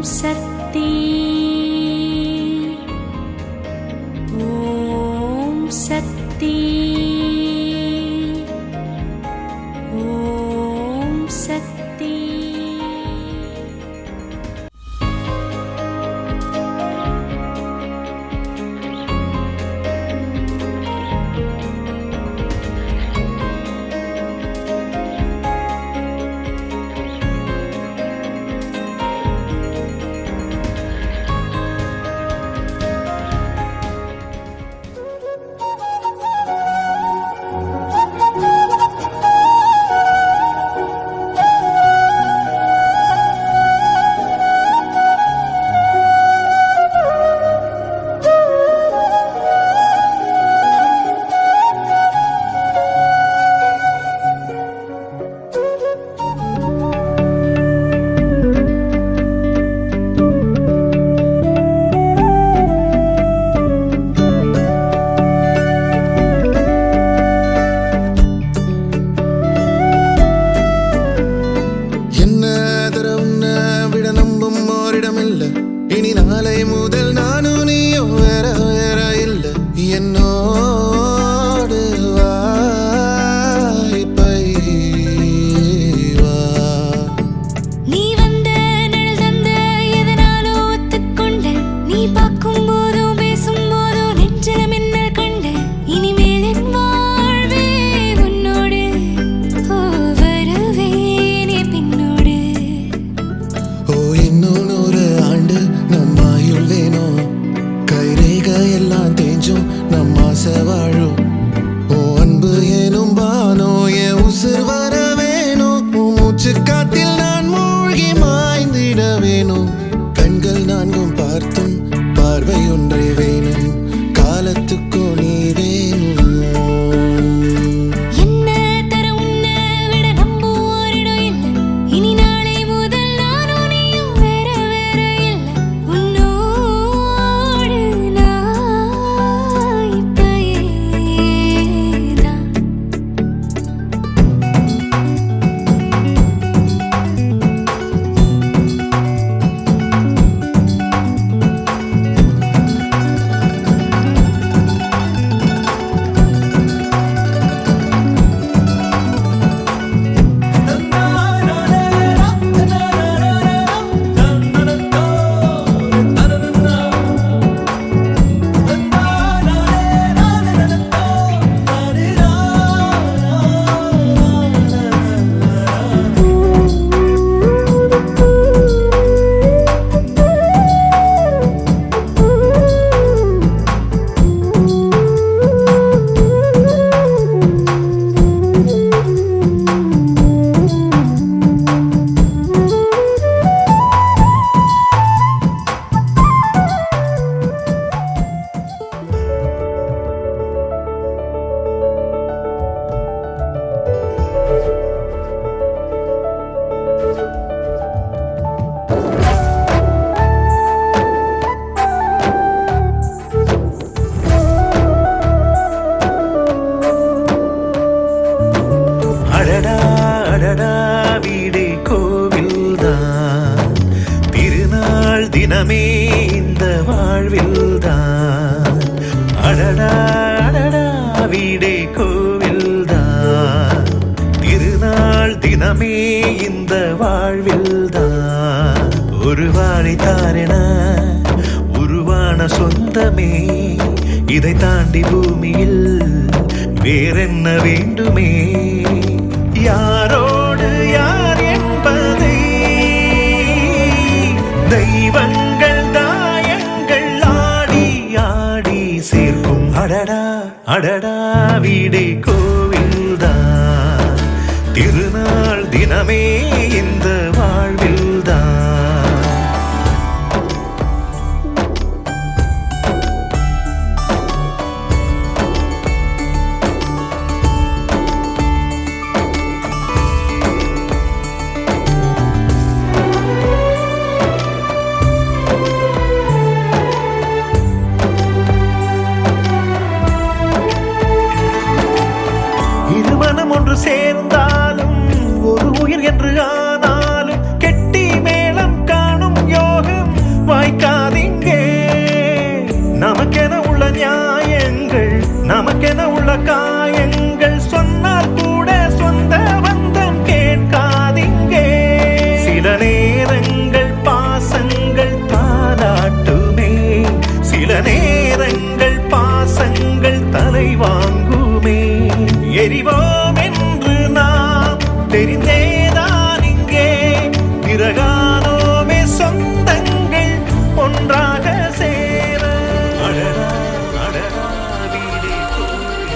சக்தி ஓம் சக்தி ஓம் சக்தி. இனி நாளை முதல் நானும் நீயும் வேற வேற இல்ல என்னோடு வாய்ப்பை வா. நீ வந்த நிழல் தந்த எதனாலோ ஒத்துக்கொண்ட நீ பார்க்கும் போதோ பேசும் போதோ நெஞ்சில மின்னல் கண்ட இனிமேல் என் வாழ்வே உன்னோடு வருவேனே பின்னோடு. ஓ இன்னும் 100 ஆண்டு நம்ம ஆயுள் வேணும் கைரேக எல்லாம் தேஞ்சும் நம்ம ஆசை வாழும். ஓ அன்பு ஏனும் பானோ என் உசுர் வர வேணும் மூச்சு காத்தில் நான் மூழ்கி மாய்ந்திட வேணும். கண்கள் நான்கும் பார்த்தும் பார்வை ஒன்றே வேணும் காலத்துக்கோ நீ வேணும். என்ன தர உன்னை விட நம்ப ஓரிடம் இல்லை இனி நாளை முதல் நானும் நீயும் வேற வேற இல்லை உன்னோடு நான் இப்பயேதான். வீடே கோவில்தான் திருநாள் தினமே இந்த வாழ்வில்தான். அடடா அடடா வீடே கோவில்தான் திருநாள் தினமே இந்த வாழ்வில்தான். ஒரு வாழைத்தாரென உருவான சொந்தமே இதை தாண்டி பூமியில் வேறென்ன வேண்டுமே. யாரோடு யார் என்பதை தெய்வங்கள் தாயங்கள் ஆடி ஆடி சேர்க்கும். அடடா அடடா வீடே கோவில்தான் திருநாள் தினமே இந்த வாழ்வில்தான். இருமனம் ஒன்று சேர்ந்தாலும் ஒரு உயிர் என்று சில நேரங்கள் பாசங்கள் தாலாட்டுமே, சில நேரங்கள் பாசங்கள் தலை வாங்குமே. எரிவோம் என்று நாம் தெரிந்தேதான் இங்கே பிறகானோமே சொந்தங்கள் ஒன்றாக சேர. அடடா அடடா வீடே கோயில்.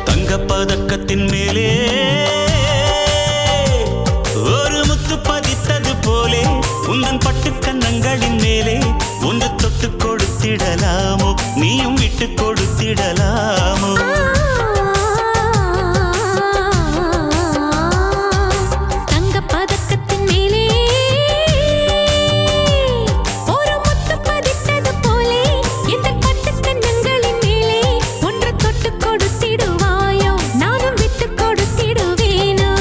தங்கப்பதக்கத்தின் மேலே ஒரு முத்து பதித்தது போலே உந்தன் பட்டு கன்னங்களின் மேலே ஒன்று தொட்டு கொடுத்திடலாமோ, நீயும் விட்டு கொடுத்திடலாமோ? தங்கப் பதக்கத்தின் மேலே ஒரு முத்து பதித்தது போலே எந்தன் பட்டுக் கன்னங்களின் மேலே ஒன்று தொட்டு கொடுத்திடுவாயோ, நானும் விட்டு கொடுத்திடுவேனோ?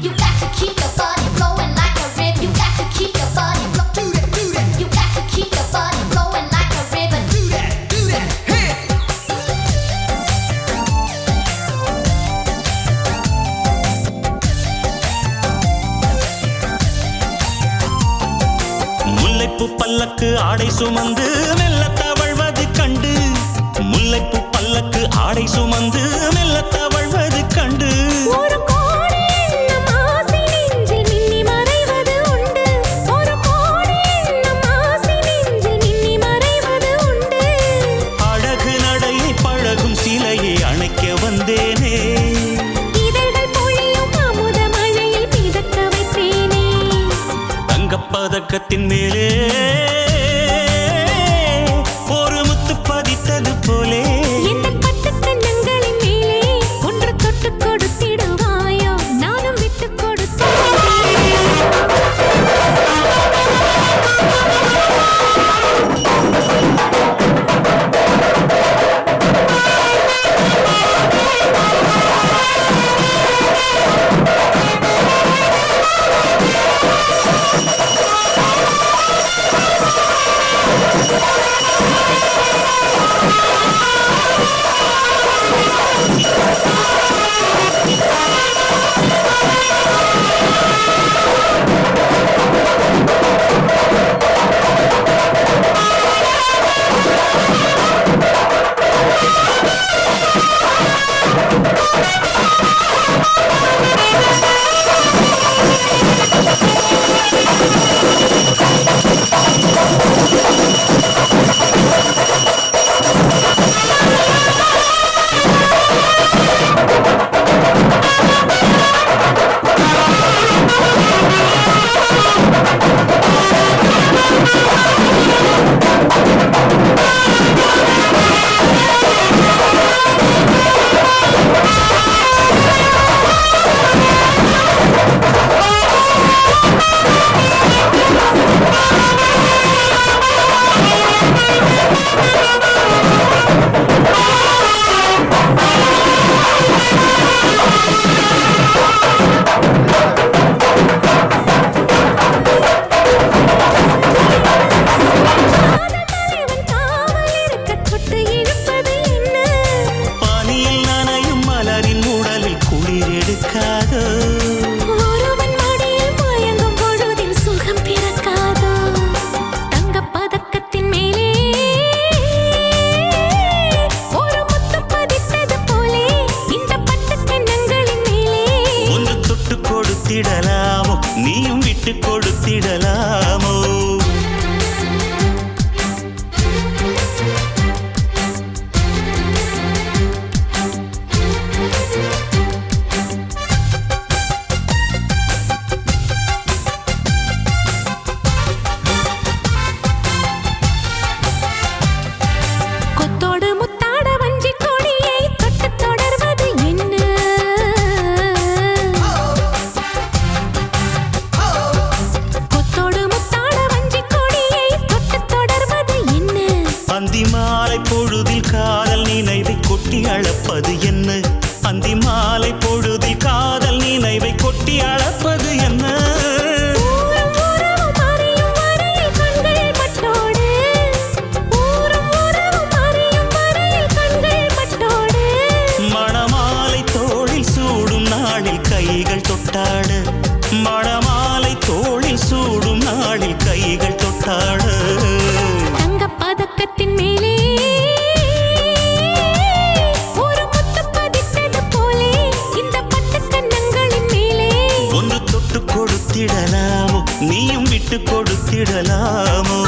You got to keep your body flowing like a river. You got to keep your body flowing. You got to keep your body flowing like a river. முல்லைப்பூ பல்லக்கு ஆடை சுமந்து மெல்ல தவழ்வது கண்டு, முல்லைப்பூ பல்லக்கு ஆடை சுமந்து மெல்ல தவழ்வது கண்டு. ஒரு கோடி எண்ணம் ஆசை நெஞ்சில் மின்னி மறைவது உண்டு. ஒரு கோடி எண்ணம் ஆசை நெஞ்சில் மின்னி மறைவது உண்டு. அழகு நடையை பழகும் சிலையை அணைக்க வந்தேனே, இதழ்கள் பொழியும் அமுத மழையில் மிதக்க வைப்பேனே. தங்கப்பதக்கத்தின் மேலே ஒரு முத்து பதித்தது போலே எந்தன் பட்டுக் கன்னங்களின் மேலே ஒன்று தொட்டு கொடுத்திடுவாயோ, நானும் விட்டு கொடுத்திடுவேனோ? அந்தி மாலை பொழுதில் காதல் நினைவை கொட்டி அளப்பது என்ன? ஊரும் உறவும் அறியும் வரையில் கண்கள் பட்டோடு, ஊரும் உறவும் அறியும் வரையில் கண்கள் பட்டோடு. மணமாலை தோளில் சூடும் நாளில் கைகள் தொட்டாட, மணமாலை தோளில் சூடும் நாளில் கைகள் தொட்டாட. தங்கப் பதக்கத்தின் மேலே ஒரு முத்து பதித்தது போலே இந்த பட்டுக் கன்னங்களின் மேலே ஒன்று தொட்டு கொடுத்திடலாமோ, நீயும் விட்டு கொடுத்திடலாமோ?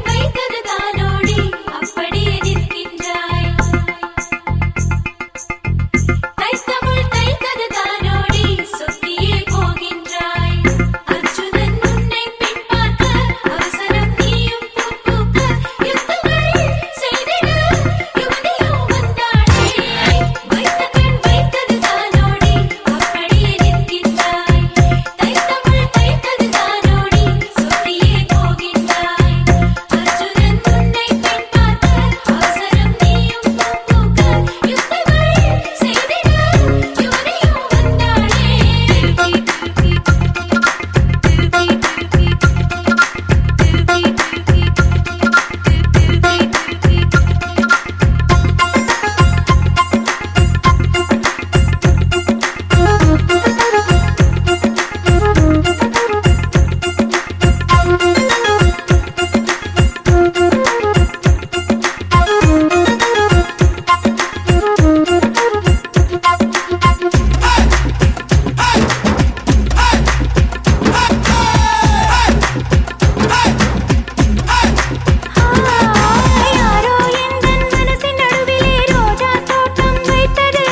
வைத்தது தானோடி அப்படியே நிற்கின்றாய், தைத்தது தானோடி சொத்தியே போகின்றாய். அர்ஜுனன் உன்னை பின் பார்க்க அவசரம் நீயும் பூக்க யுத்தங்கள் செய்திட யுவதியோ வந்தாளே. வைத்தது தானோடி அப்படியே நிற்கின்றாய், தைத்தது தானோடி சொத்தியே போகின்றாய். அர்ஜுனன் உன்னை பின் பார்க்க அவசரம் நீயும் பூக்க யுத்தங்கள் செய்திட யுவதியோ வந்தாளே. யாரோ எந்தன் மனசின் நடுவிலே ரோஜா தோட்டம் வைத்தது,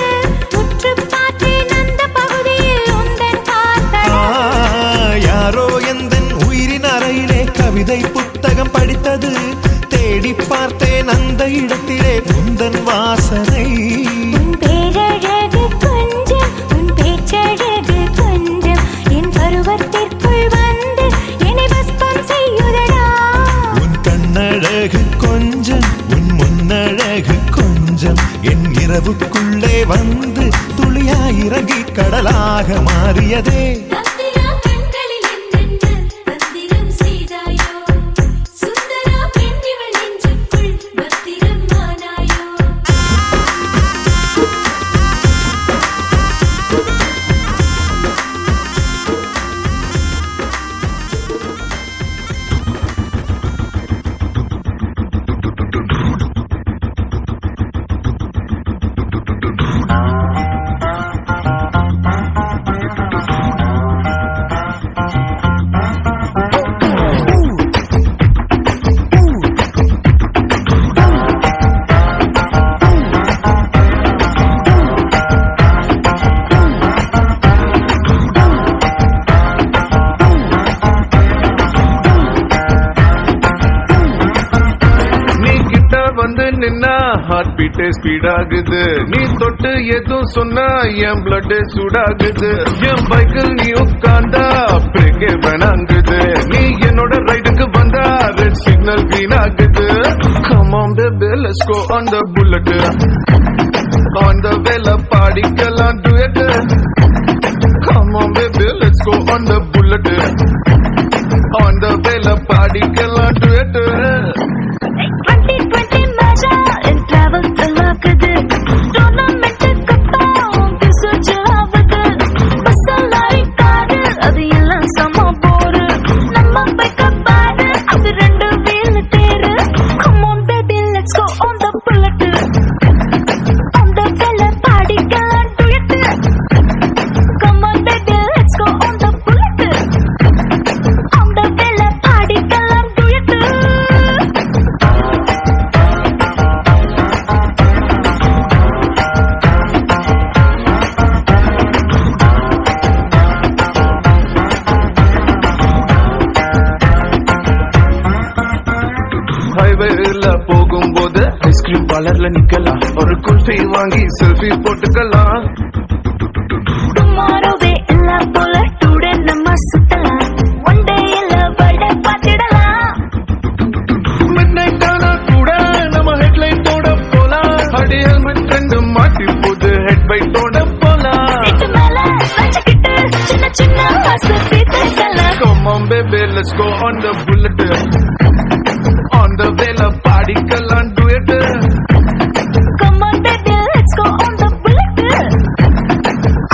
உற்று பார்த்தேன் அந்த பகுதியில் உந்தன் பார்த்தது. யாரோ எந்தன் உயிரின் அறையிலே கவிதை புத்தகம் படித்தது, தேடி பார்த்தேன் அந்த இடத்திலே உந்தன் வாசனை. உன் பேரழகு கொஞ்சம், உன் பேச்சழகு கொஞ்சம் என் பருவத்திற்குள் வந்து என்னை பஸ்பம் செய்யுதடா. உன் கண்ணழகு கொஞ்சம், உன் முன்னழகு கொஞ்சம் என் இரவுக்குள்ளே வந்து துளியாயிறங்கி கடலாக மாறியதே. தந்திரா கண்களில் என்னென்ன தந்திரம் செய்தாயோ, சுந்தரா பெண்ணிவள் நெஞ்சுக்குள் பத்திரம் ஆனாயோ. நீ கிட்ட வந்து நின்னா ஹார்ட் பீட்டே ஸ்பீட் ஆகுது, நீ தொட்டு எதுவும் சொன்னா என் பிளட் சூடாகுது. என் பைக்கில் நீ உட்கார்ந்தா பிரேக்கே வேணாங்குது, நீ என்னோட ரைடுக்கு வந்தா ரெட் சிக்னல் green ஆகுது. Come on baby let's go on the bullet, on the வேல பாடிக்கலாம் duet. Come on baby let's go on the bullet, on the வேல பாடிக்கலாம் duet. 2020 மஜா என் travel தலாக்குது, டோர்னமெண்ட்டுக்கு போகும் சுற்று ஆகுது. பஸ்ஸில் அடிக்காது அது எல்லாம் சம போரு, நம்ம பைக்க பாரு அது ரெண்டு வீல் தேரு. Come on baby let's go on the bullet, on the வேல பாடிக்கலாம் duet. Come on baby let's go on the bullet. காலர்ல நிக்கலாம் ஒரு குல்ஃபி வாங்கி செல்ஃபி போட்டுக்கலாம் டுமாரோவே இல்ல போல டுடே நம்ம சுத்தலாம் ஒன் டே இல்ல பர்த்டே பார்த்திடலாம் மிட் நைட் ஆனா கூட நம்ம ஹெட்லைட்டோட போலாம் அடி ஹெல்மெட் ரெண்டு மாட்டி போது ஹெட் பைட்டோட போலாம் சீட்டு மேல வச்சுக்கிட்டு சின்ன சின்ன ஆசை தீர்த்துக்கலாம் Come on baby let's go on the bullet on the way la பாடிக்கலாம் duet Come on baby let's go on the bullet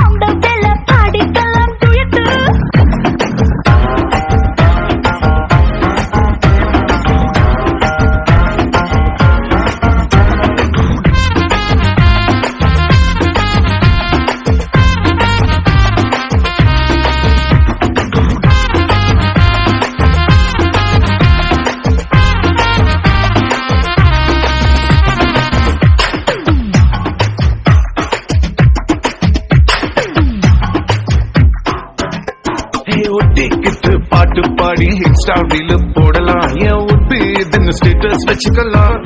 on the way la பாடிக்கலாம் duet ஒட்டிக்கிட்டு பாட்டு பாடி இன்ஸ்டா ரீல் போடலாம் ஏன் உட்பி இதுன்னு ஸ்டேட்டஸ் வச்சுக்கலாம்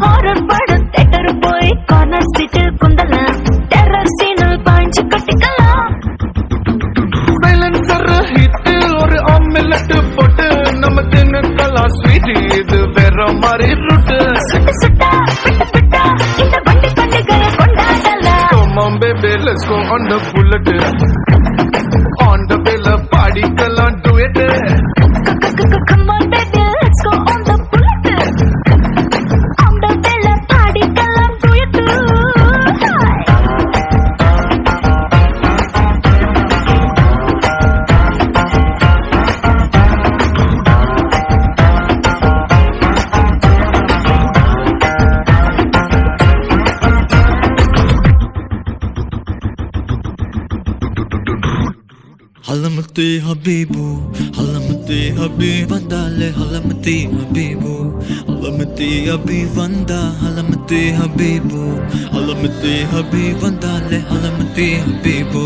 ஹாரர் படம் தியேட்டர் போய் corner சீட்டில் குந்தலாம் terror சீனில் பாஞ்சு கட்டிக்கலாம் சைலன்சர் ஹிட் ஒரு ஆம்லெட் போட்டு நம்ம தின்னுக்கலாம் ஸ்வீட் இது வேற மாதிரி ரூட் சுட்டு சுட்டா விட்டு விட்டா இந்த வண்டி பண்டிகையை கொண்டாடலாம் Come on baby let's go on the bullet on the way la பாடிக்கலாம் duet Come on baby let's go on the bullet on the way la பாடிக்கலாம் duet Halamati Habibu, Halamati Habibandale, Halamati Habibu, Halamati Habibanda, Halamati Habibu, Halamati Habibandale, Halamati Habibu,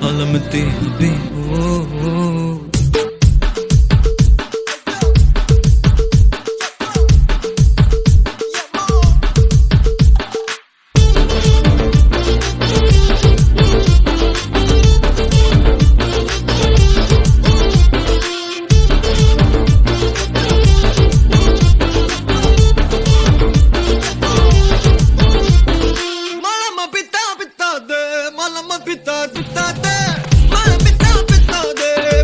Halamati Habibu. Malama pita pita de, malama pita pita de,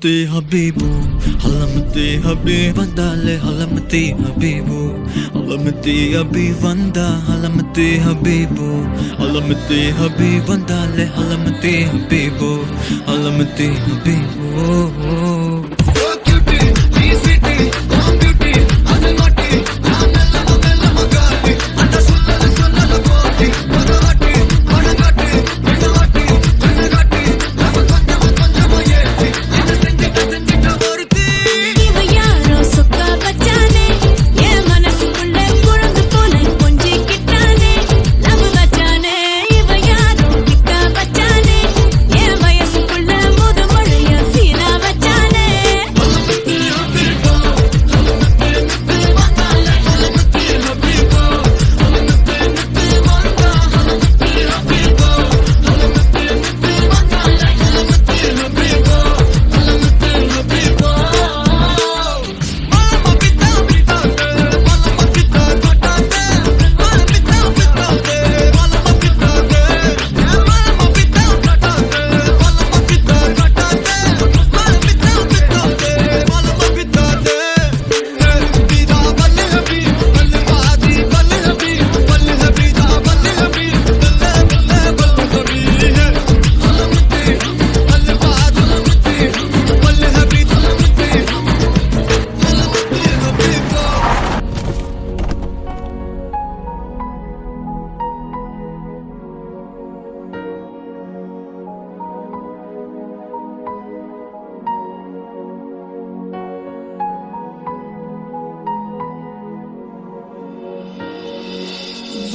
halamati habibu, halamati habib vandale, halamati habibu, halamati habib vanda, halamati habibu, halamati habib vandale, halamati habibu, halamati habibu.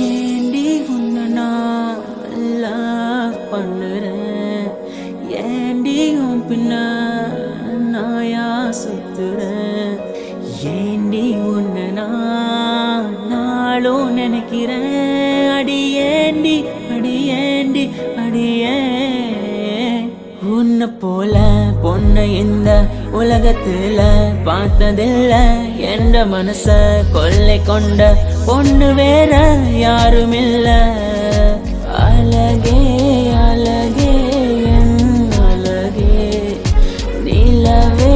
ஏண்டி உன்னை நான் love பண்ணுறேன், ஏண்டி உன் பின்ன நாயா சுத்துறேன், ஏண்டி உன்னை நான் நாளும் நினைக்கிறேன், அடியேண்டி அடியேண்டி அடியே. உன்னை போல பொண்ணை இந்த உலகத்துல பார்த்ததில்ல, என்ற மனச கொள்ளை கொண்ட பொண்ணு வேற யாருமில்ல. அழகே அழகே என் அழகே, நிலவே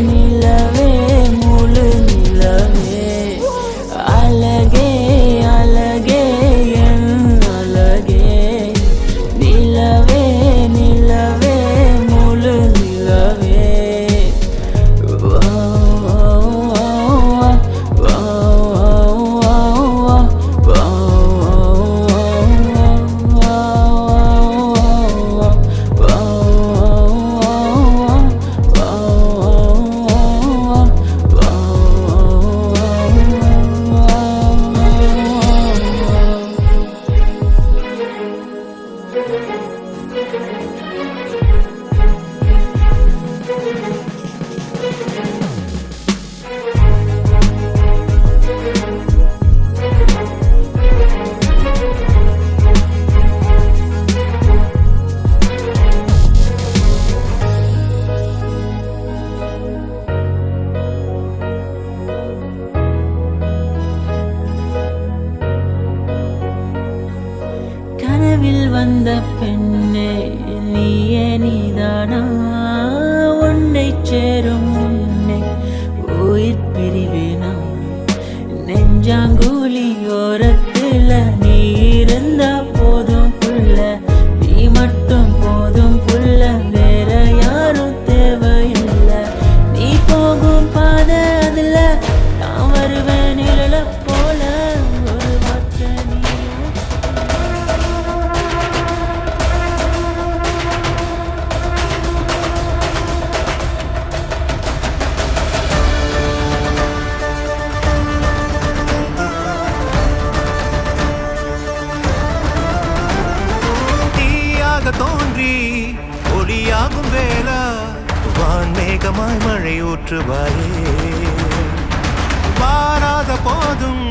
நிலவே முழு நிலவே, அழகே அழகே என் அழகே, நிலவே நிலவே முழு நிலவே. கனவில் வந்த பெண்ணே நீயே நீதானா, உன்னை சேரும் முன்னே உயிர் பிரிவேனா, நெஞ்சாங்குழி ஓரத்துல நீ இருந்தா போதும் புள்ள, நீ மட்டும் போதும் புள்ள, வேற யாரும் தேவையில்லை. நீ போகும் பாதை அதுல நான் வருவேன் நிழல போல, ஒரு வார்த்தை நீயும் தோன்றி ஒளியாகும் வேளா, வான்மேகமாய் மழை ஊற்றுவாயே, வாராத போதும்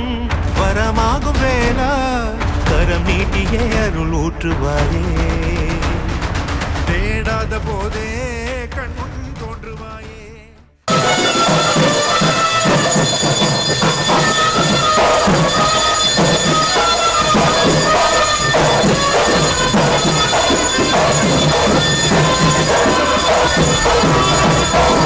வரமாகும் வேளா, கரம் நீட்டியே அருள் ஊற்றுவாயே, தேடாத போதே கண் முன் தோன்றுவாயே. Oh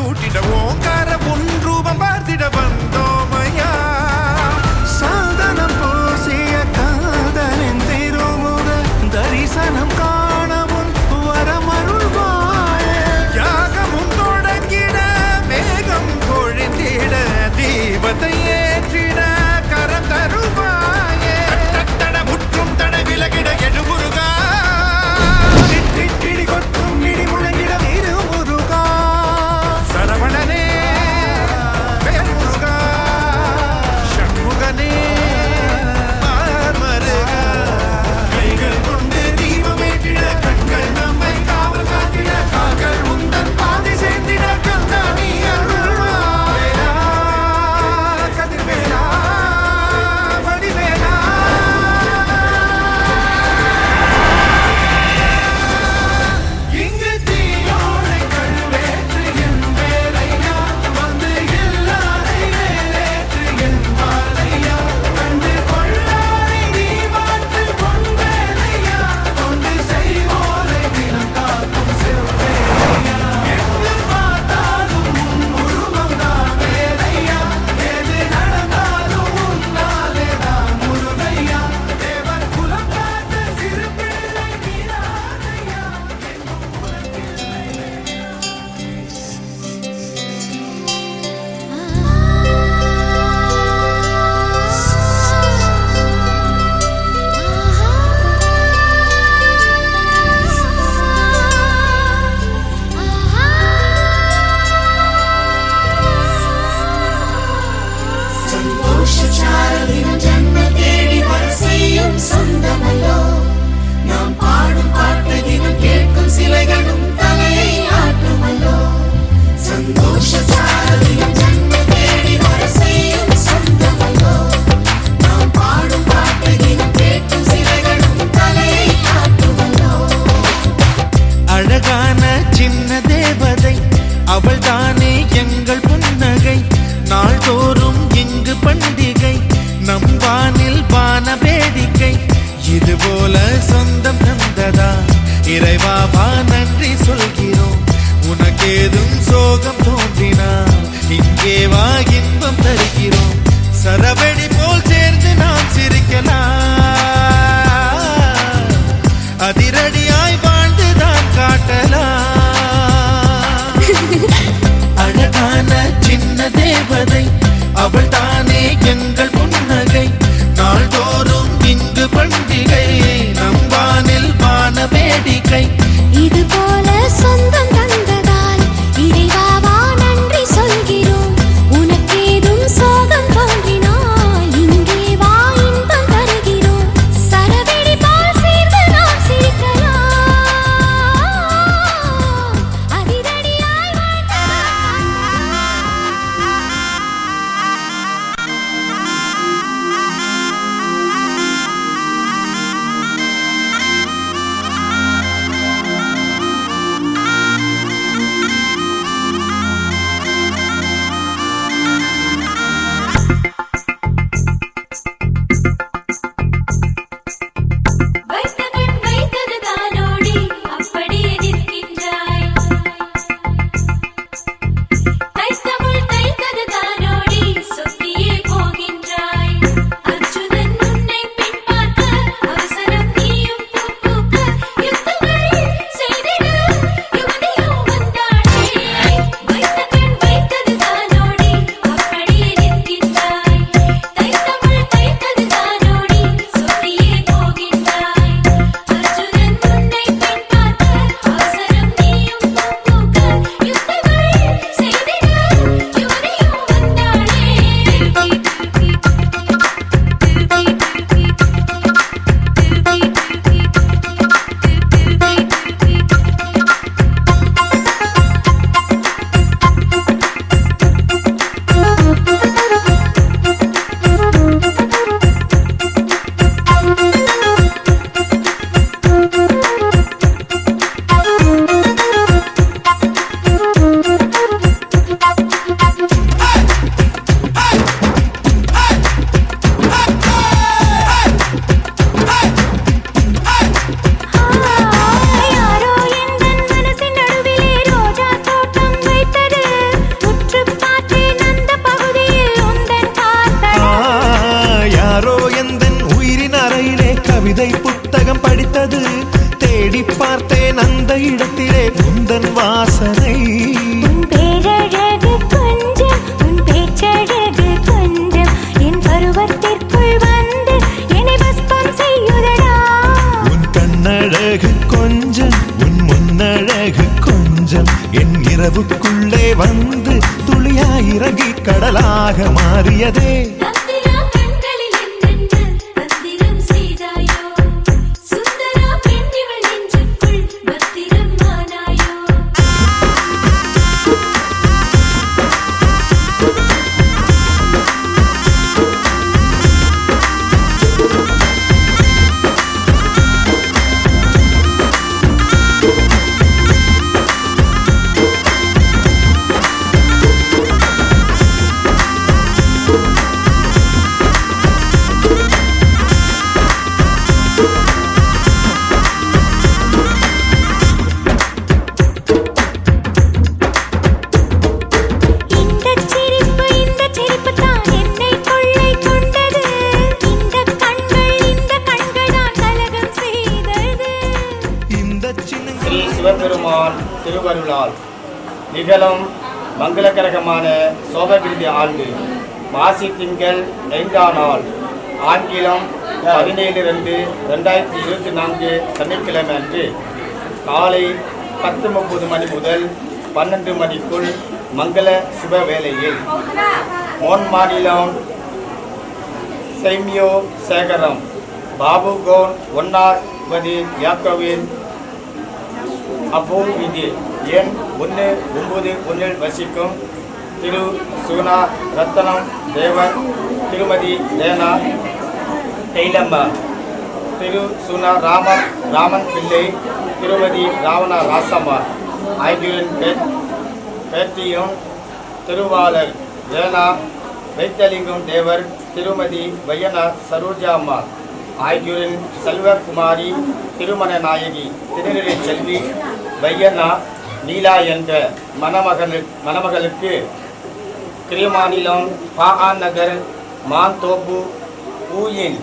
சூட்டிட ஓங்கார உன் ரூபம் பார்த்திட வந்தோமையா சாதனம் பூசிய காதலின் திருமுக தரிசனம் காணவும் வரமருள்வாயே. யாகமும் தொடங்கிட மேகம் பொழிந்திட தீபத்தை ஏற்றிட கரம் தருவாயே தட முற்றும் தட விலகிட எழுமுருகா இடி கொட்டும் இடி முழங்கிட திருமுருகா. சரவணனே வேல்முருகா சண்முகனே மார்மருகா கைகள் கொண்டு தீபமேற்றிட கண்கள் நம்மை காவல் காத்திட கால்கள் உந்தன் பாதை சேர்ந்திட கந்தானி அருள்வாயா கதிர்வேலா வடிவேலா இங்கு தீயோடை கழுவேற்று என் வேலையா வந்து எல்லாரை வேலேற்று என் வாழையா கண்டு கொள்ளாரை நீ மாற்று பொன் வேலையா கொண்டு செய்வோரை நிலம் காக்கும் செவ்வேலையா எங்கு பார்த்தாலும் உன் உருவம் தான் வேலையா எது நடந்தாலும் உன்னாலே தான் முருகையா தேவர் குலம் காத்த சிறு பிள்ளை நீரானையா சந்தோஷச்சாரலினம் ஜன்ம தேடி வர செய்யும் சொந்தமல்லோ நாம் பாடும் பாட்டு தினம் கேட்கும் சிலைகளும் தலையை ஆட்டுமல்லோ சந்தோஷச்சாரலினம் ஜன்ம தேடி வர செய்யும் சொந்தமல்லோ நாம் பாடும் பாட்டு தினம் கேட்கும் சிலைகளும் தலையை ஆட்டுமல்லோ அழகான சின்ன தேவதை அவள் தானே எங்கள் புன்னகை நாள்தோறும் இங்கு பண்டிகை நம் வானில் வான வேடிக்கை இது போல சொந்தம் தந்ததா இறைவா வா நன்றி சொல்கிறோம் உனக்கேதும் சோகம் தோன்றினா இங்கே வா இன்பம் தருகிறோம் சரவெடி போல் சேர்ந்து நாம் சிரிக்கலாம் அதிரடியாய் வாழ்ந்துதான் காட்டலாம் அழகான சின்ன தேவதை அவள் தானே எங்கள் புன்னகை நாள்தோறும் இங்கு பண்டிகை நம் வானில் வான வேடிக்கை இது போல சொந்த வாசனை உன் பேரழகு கொஞ்சம் உன் பேச்சழகு கொஞ்சம் என் பருவத்திற்குள் வந்து என்னை பஸ்பம் செய்யுதடா உன் கண்ணழகு கொஞ்சம் உன் முன்னழகு கொஞ்சம் என் இரவுக்குள்ளே வந்து துளியாய் இறங்கி கடலாக மாறியதே தந்திரா கண்களில் என்னென்ன தந்திரம் செய்தாயோ சுந்தரா பெண்ணிவள் நெஞ்சுக்குள் பத்திரம் ஆனாயோ இந்த சிரிப்பு தான் என்னை கொள்ளை கொண்டது இந்த கண்கள் தான் கலகம் செய்தது இந்த சின்ன ஸ்ரீ சிவபெருமான் திருவருளால் நிகழும் மங்களகரகமான சோபகிருதி ஆண்டு மாசி திங்கள் 5ஆம் நாள் ஆங்கிலம் 17/2/2024 சனிக்கிழமை அன்று காலை 10:30 மணி முதல் 12 மணிக்குள் மங்கள சுப வேளையில் மோன் மாநிலம் செய்மியோ சேகரம் பாபுகோன் 1வது யாக்கோவின் அப்போல் வீதி எண் 191 வசிக்கும் திரு சுகுணா ரத்தனம் தேவர் திருமதி லேனா தைலம்மா திரு சுகுணா ராமன் பிள்ளை திருமதி ராவணா ராசம்மா ஆகியோரின் பேத்தியும் திருவாளர் லேனா வைத்தலிங்கம் தேவர் திருமதி வையனா சரோஜாம்மா ஆகியோரின் செல்வகுமாரி திருமண நாயகி திருநிலை செல்வி வையனா நீலா என்ற மணமகளுக்கு கிரிமாநிலம் பாஆன் நகர் மாந்தோப்பு பூயின்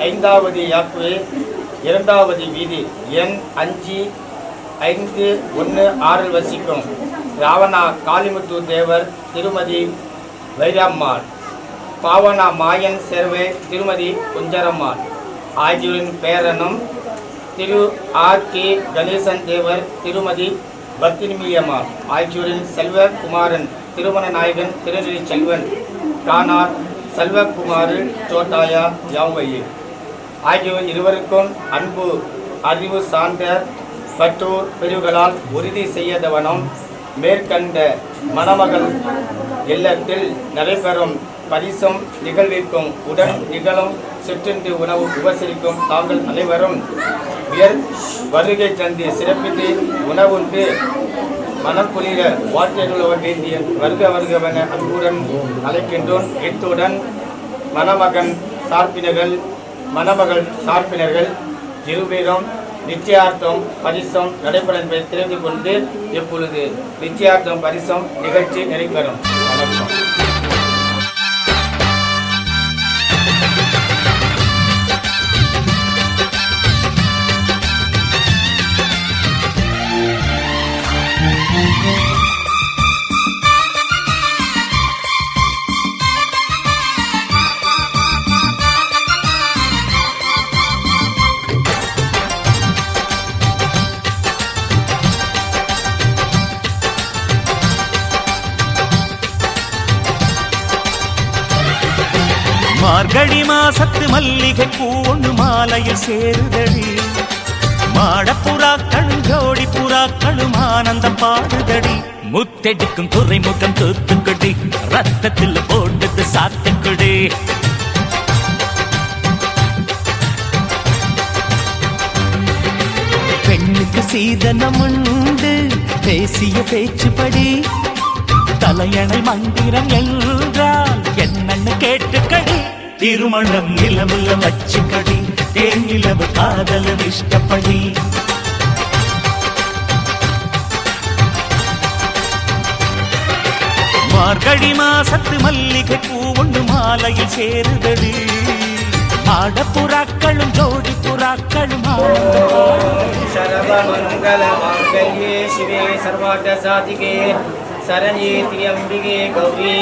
5வது யாக்குவே 2வது வீதி எண் 551 வசிக்கும் ராவணா காளிமுத்து தேவர் திருமதி வைரம்மாள் பாவனா மாயன் சேர்வை திருமதி குஞ்சரம்மாள் ஆகியோரின் பேரனும் திரு R.K. கணேசன் தேவர் திருமதி பத்தினிமியம்மாள் ஆகியோரின் செல்வகுமாரன் திருமண நாயகன் திருநெறி செல்வன் கானார் செல்வகுமாரு சோட்டாயா யாவையே ஆகியோர் இருவருக்கும் அன்பு அறிவு சார்ந்த பற்றோர் பிரிவுகளால் உறுதி செய்யதவனும் மேற்கண்ட மணமகள் இல்லத்தில் நடைபெறும் பரிசும் நிகழ்விற்கும் உடன் நிகழும் சிற்றுண்டி உணவு உபசரிக்கும் தாங்கள் அனைவரும் உயர் வருகை தந்து சிறப்பித்து உணவுண்டு மனக்குளிர வாழ்க்கையுள்ள வேண்டிய வருகவன அன்புடன் அழைக்கின்றோம். இத்துடன் மணமகன் மணமகள் சார்பினர்கள் இருவரும் நிச்சயார்த்தம் பரிசம் நடைபெறும் என்பதை தெரிந்து கொண்டு இப்பொழுது நிச்சயார்த்தம் பரிசம் நிகழ்ச்சி நடைபெறும். வணக்கம். மார்கழி மாசத்து மல்லிகை பூ ஒன்று மாலையில் சேருதடி, மாடப்புறாக்களும் ஜோடி புறாக்களும் ஆனந்தம் பாடுதடி, முத்தெடுக்கும் துறைமுகம் தூத்துக்குடி, ரத்தத்தில் போட்டது சாத்துக்குடி. பெண்ணுக்கு சீதனம் உண்டு பேசிய பேச்சுப்படி, தலையணை மந்திரம் என்றால் என்னன்னு கேட்டுக்கடி, திருமணம் நிலவுல வச்சுக்கடி, தேன் நிலவு காதல இஷ்டப்படி. மார்கழி மாசத்து மல்லிகை பூ ஒன்று மாலையில் சேருதடி, ஆடப்புறாக்களும் ஜோடி புறாக்களும் சரவமங்கல மாங்கல்யே சிவே சர்வார்த்த சாதிகே சரண்யே திரியம்பிகே கௌரி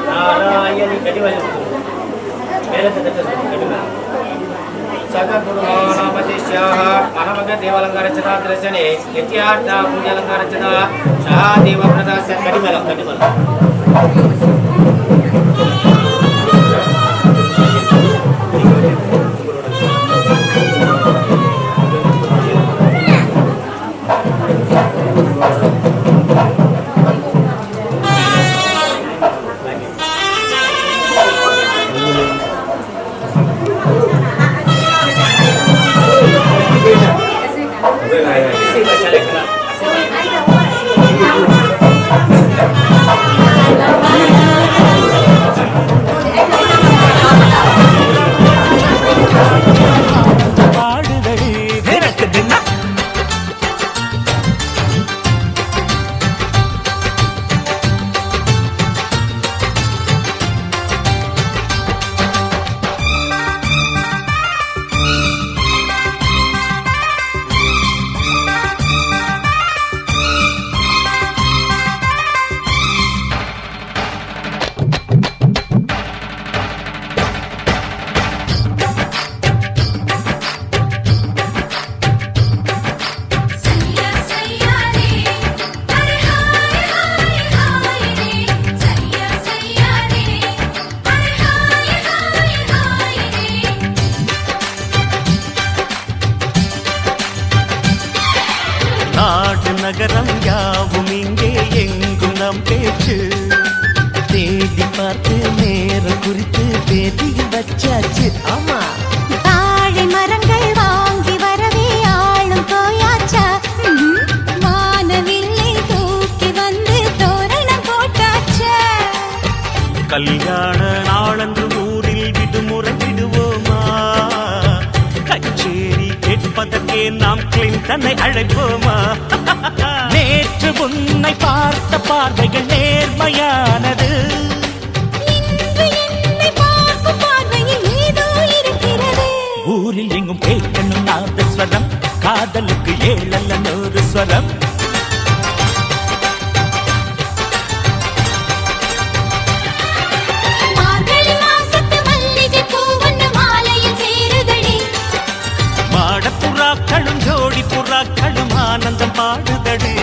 நாராயணி கடிவல் சககுருமானாமதிஷ்யாः மனமக தேவாலங்காரச்சதா தர்சனே நித்யார்த்தா பூஜாலங்காரச்சதா சஹா தேவப்ரதாஸ்ய கடிமலம் நகரம் யாவும் இங்கே எங்கும் நம் பேச்சு தேடி பார்த்து நேரம் குறித்து தேடி வச்சாச்சு. ஆமா, தாழை மரங்கள் வாங்கி வரவே ஆளும் போயாச்சா. வானவில்லை தூக்கி வந்து தோரணம் போட்டாச்சா. கல்யாண நாளன்று ஊரில் விடுமுறை விடுவோமா? கச்சேரி கேட்பதற்கே நாம் கிளின்டனை அழைப்போமா? நேற்று உன்னை பார்த்த பார்வைகள் நேர்மையானது. இன்று என்னை பார்க்கும் பார்வையில் ஏதோ இருக்கிறது. ஊரில் எங்கும் கேட்கணும் நாதஸ்வரம், காதலுக்கு 7 அல்ல 100 ஸ்வரம். மார்கழி மாசத்து மல்லிகை பூவண்ண மாலையில் சேருதடி. மாடப்புறாக்களும் ஜோடி புறாக்களும் ஆனந்தம் பாடுதடி.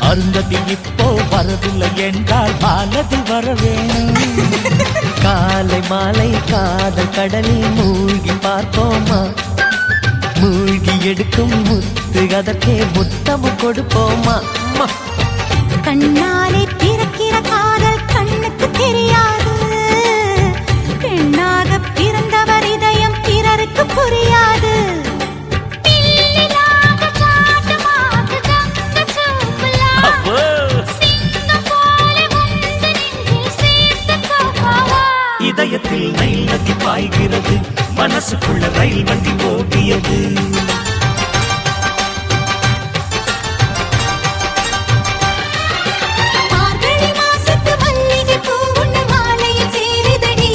அருந்ததி இப்போ வரவில்லை என்றால் மாலதி வரவேணும். காலை மாலை காதல் கடலில் மூழ்கி பார்ப்போமா? மூழ்கி எடுக்கும் முத்து அதற்கே முத்தம் கொடுப்போமா? கண்ணாலே பிறக்கிற காதல் கண்ணுக்கு தெரியாது. பெண்ணாக பிறந்தவர் இதயம் பிறருக்கு புரியாது. இதயத்தில் ரயில் நதி பாய்கிறது, மனசுக்குள்ள ரயில் வண்டி போகியது. மார்கழி மாசத்து மல்லிகை பூவுண்ண மாலையில் சேருதடி.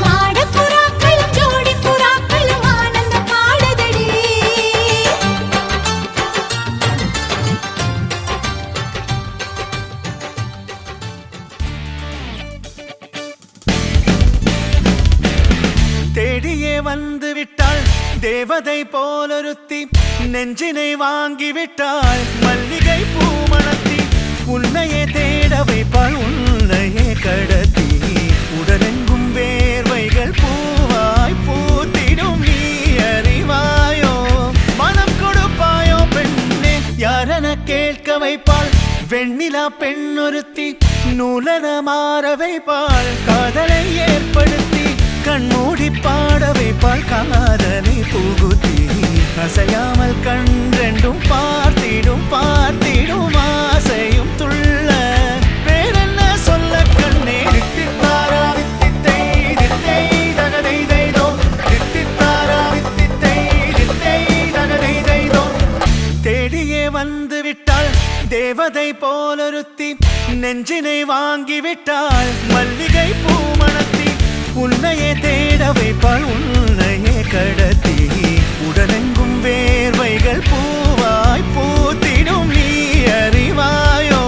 மாடப்புறாக்களும் ஜோடி புறாக்களும் ஆனந்தம் பாடுதடி. தேடியே வந்து விட்டாள் தேவதை போலொருத்தி, நெஞ்சினை வாங்கி விட்டாள் மல்லிகை பூமணத்தி. உன்னையே தேட வைப்பாள் உன்னையே கடத்தி உடலெங்கும் வேர்வைகள் பூவாய் பூத்திடும் நீ அறிவாயோ மனம் கொடுப்பாயோ பெண்ணே யாரென கேட்க வைப்பாள் வெண்ணிலா பெண்ணொருத்தி நூலன மாற வைப்பாள் காதலை ஏற்படுத்தி கண்மூடி பாட வைப்பாள் காதலை புகுத்தி அசையாமல் கண் ரெண்டும் பார்த்திடும் பார்த்திடும் ஆசையும் துள்ள வேறென்ன சொல்ல கண்ணே தித்தித்தாரா வித்தித்தை தித்தை தகதை தைதோ தித்தித்தாரா வித்தித்தை தித்தை தகதை தைதோ தேடியே வந்து விட்டாள் தேவதை போலொருத்தி நெஞ்சினை வாங்கி விட்டாள் மல்லிகை பூமணத்தி உன்னையே தேட வைப்பாள் உன்னையே கடத்தி உடலெங்கும் வேர்வைகள் பூவாய் பூத்திடும் நீ அறிவாயோ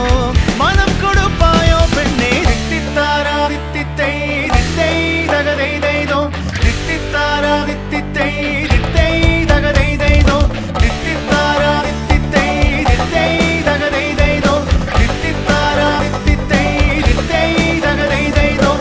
மனம் கொடுப்பாயோ பெண்ணே தித்தித்தாரா வித்தித்தை தித்தை தகதை தைதோ தித்தித்தாரா வித்தித்தை தித்தை தகதை தைதோ தித்தித்தாரா வித்தித்தை தித்தை தகதை தைதோ தித்தித்தாரா வித்தித்தை தித்தை தகதை தைதோ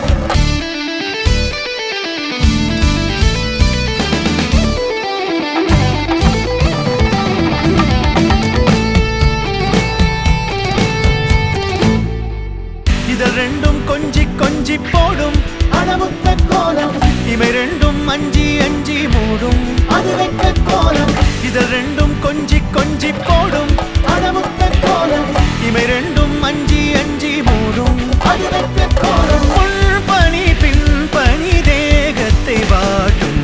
இதழ் ரெண்டும் கொஞ்சி கொஞ்சி போடும் அடமுத்த கோலம் இவை ரெண்டும் அஞ்சி அஞ்சி மூடும் அது வெட்ட கோலம் இதழ் ரெண்டும் கொஞ்சி கொஞ்சி போடும் அடமுத்த கோலம் இவை ரெண்டும் அஞ்சி அஞ்சி மூடும் அது வெட்ட கோலம் முன் பனி பின் பனி தேகத்தை வாட்டும்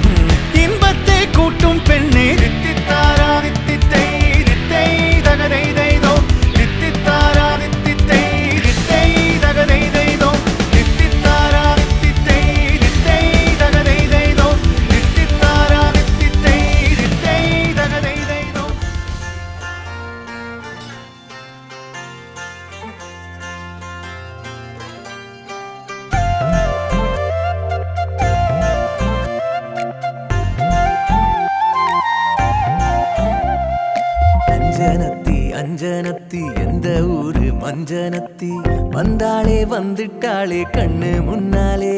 இன்பத்தை கூட்டும் பெண்ணே தித்தித்தாரா வித்தித்தை தித்தை தகதை தைதோ தித்தித்தாரா வித்தித்தை தித்தை தகதை தைதோ தித்தித்தாரா வித்தித்தை தித்தை தகதை தைதோ தித்தித்தாரா வித்தித்தை தித்தை தகதை தைதோ அஞ்சனத்தி அஞ்சனத்தி எந்த ஊரு மஞ்சனத்தி வந்தாளே வந்துட்டாளே கண்ணு முன்னாலே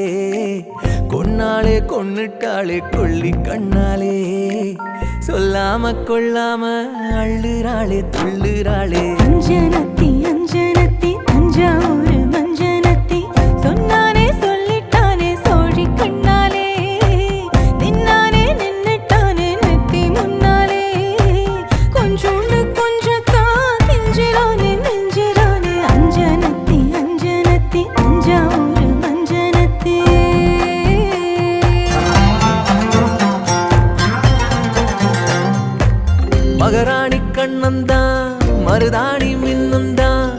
கொன்னாளே கொன்னுட்டாளே கொள்ளி கண்ணாலே சொல்லாம கொள்ளாம அள்ளுறாளே துள்ளுறாளே அஞ்சனத்தி அஞ்சனத்தி தஞ்சாவூர் மஞ்சனத்தி சொன்னானே சொல்லிட்டானே சோழி கண்ணாலே நின்னானே நின்னுட்டானே நெத்தி முன்னாலே கொஞ்சோண்டு கொஞ்சத்தா நெஞ்சிரானே நெஞ்சிரானே அஞ்சனத்தி அஞ்சனத்தி தஞ்சாவூர் மஞ்சனத்தி மகராணி கண்ணந்தான் மருதாணி மின்னந்தான்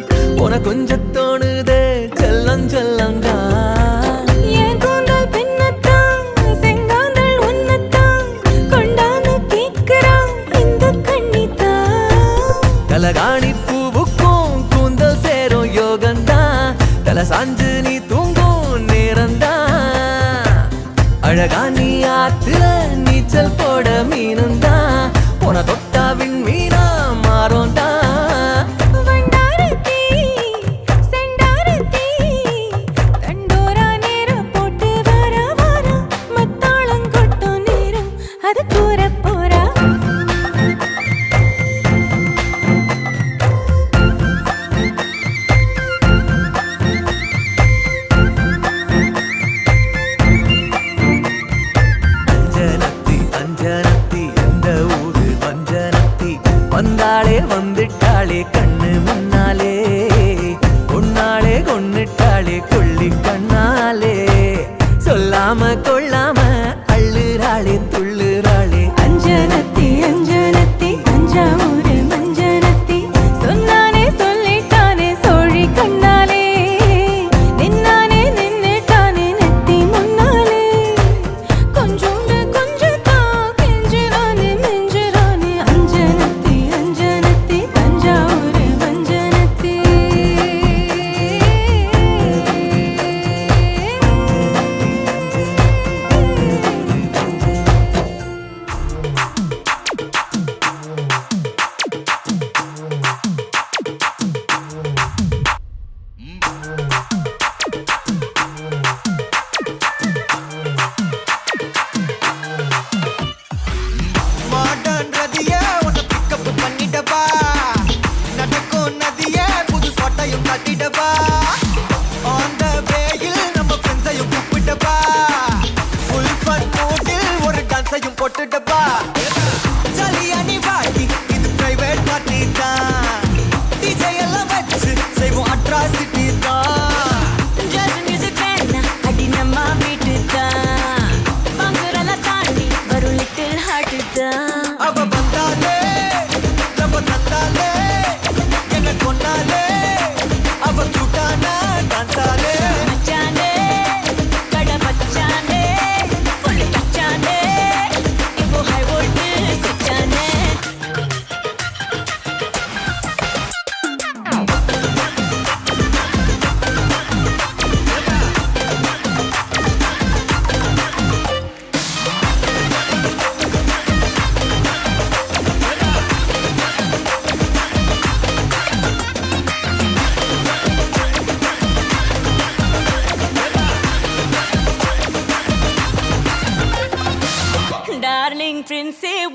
உன கொஞ்சம் தோணுதே செல்லம் செல்லந்தான் என் கூந்தல் பின்னத்தான் செங்காந்தள் உன்னத்தான் கொண்டாந்து கேட்கிறான் இந்த கண்ணித்தான் கலகாணி பூவுக்கும் கூந்தல் சேரும் யோகந்தான் தலை சாஞ்சு நீ தூங்கும் நேரந்தான் அழகா நீ ஆத்துல நீச்சல் போட மீனுந்தான் உன தொட்டாவின் மீனா மாறோந்தான் வண்டாரத்தி செண்டாரத்தி தண்டோரா நேரம் போட்டு வர வர மத்தாளம் கொட்டும் நேரம் அது கூற போறா அஞ்சனத்தி அஞ்சனத்தி எந்த ஊரு மஞ்ச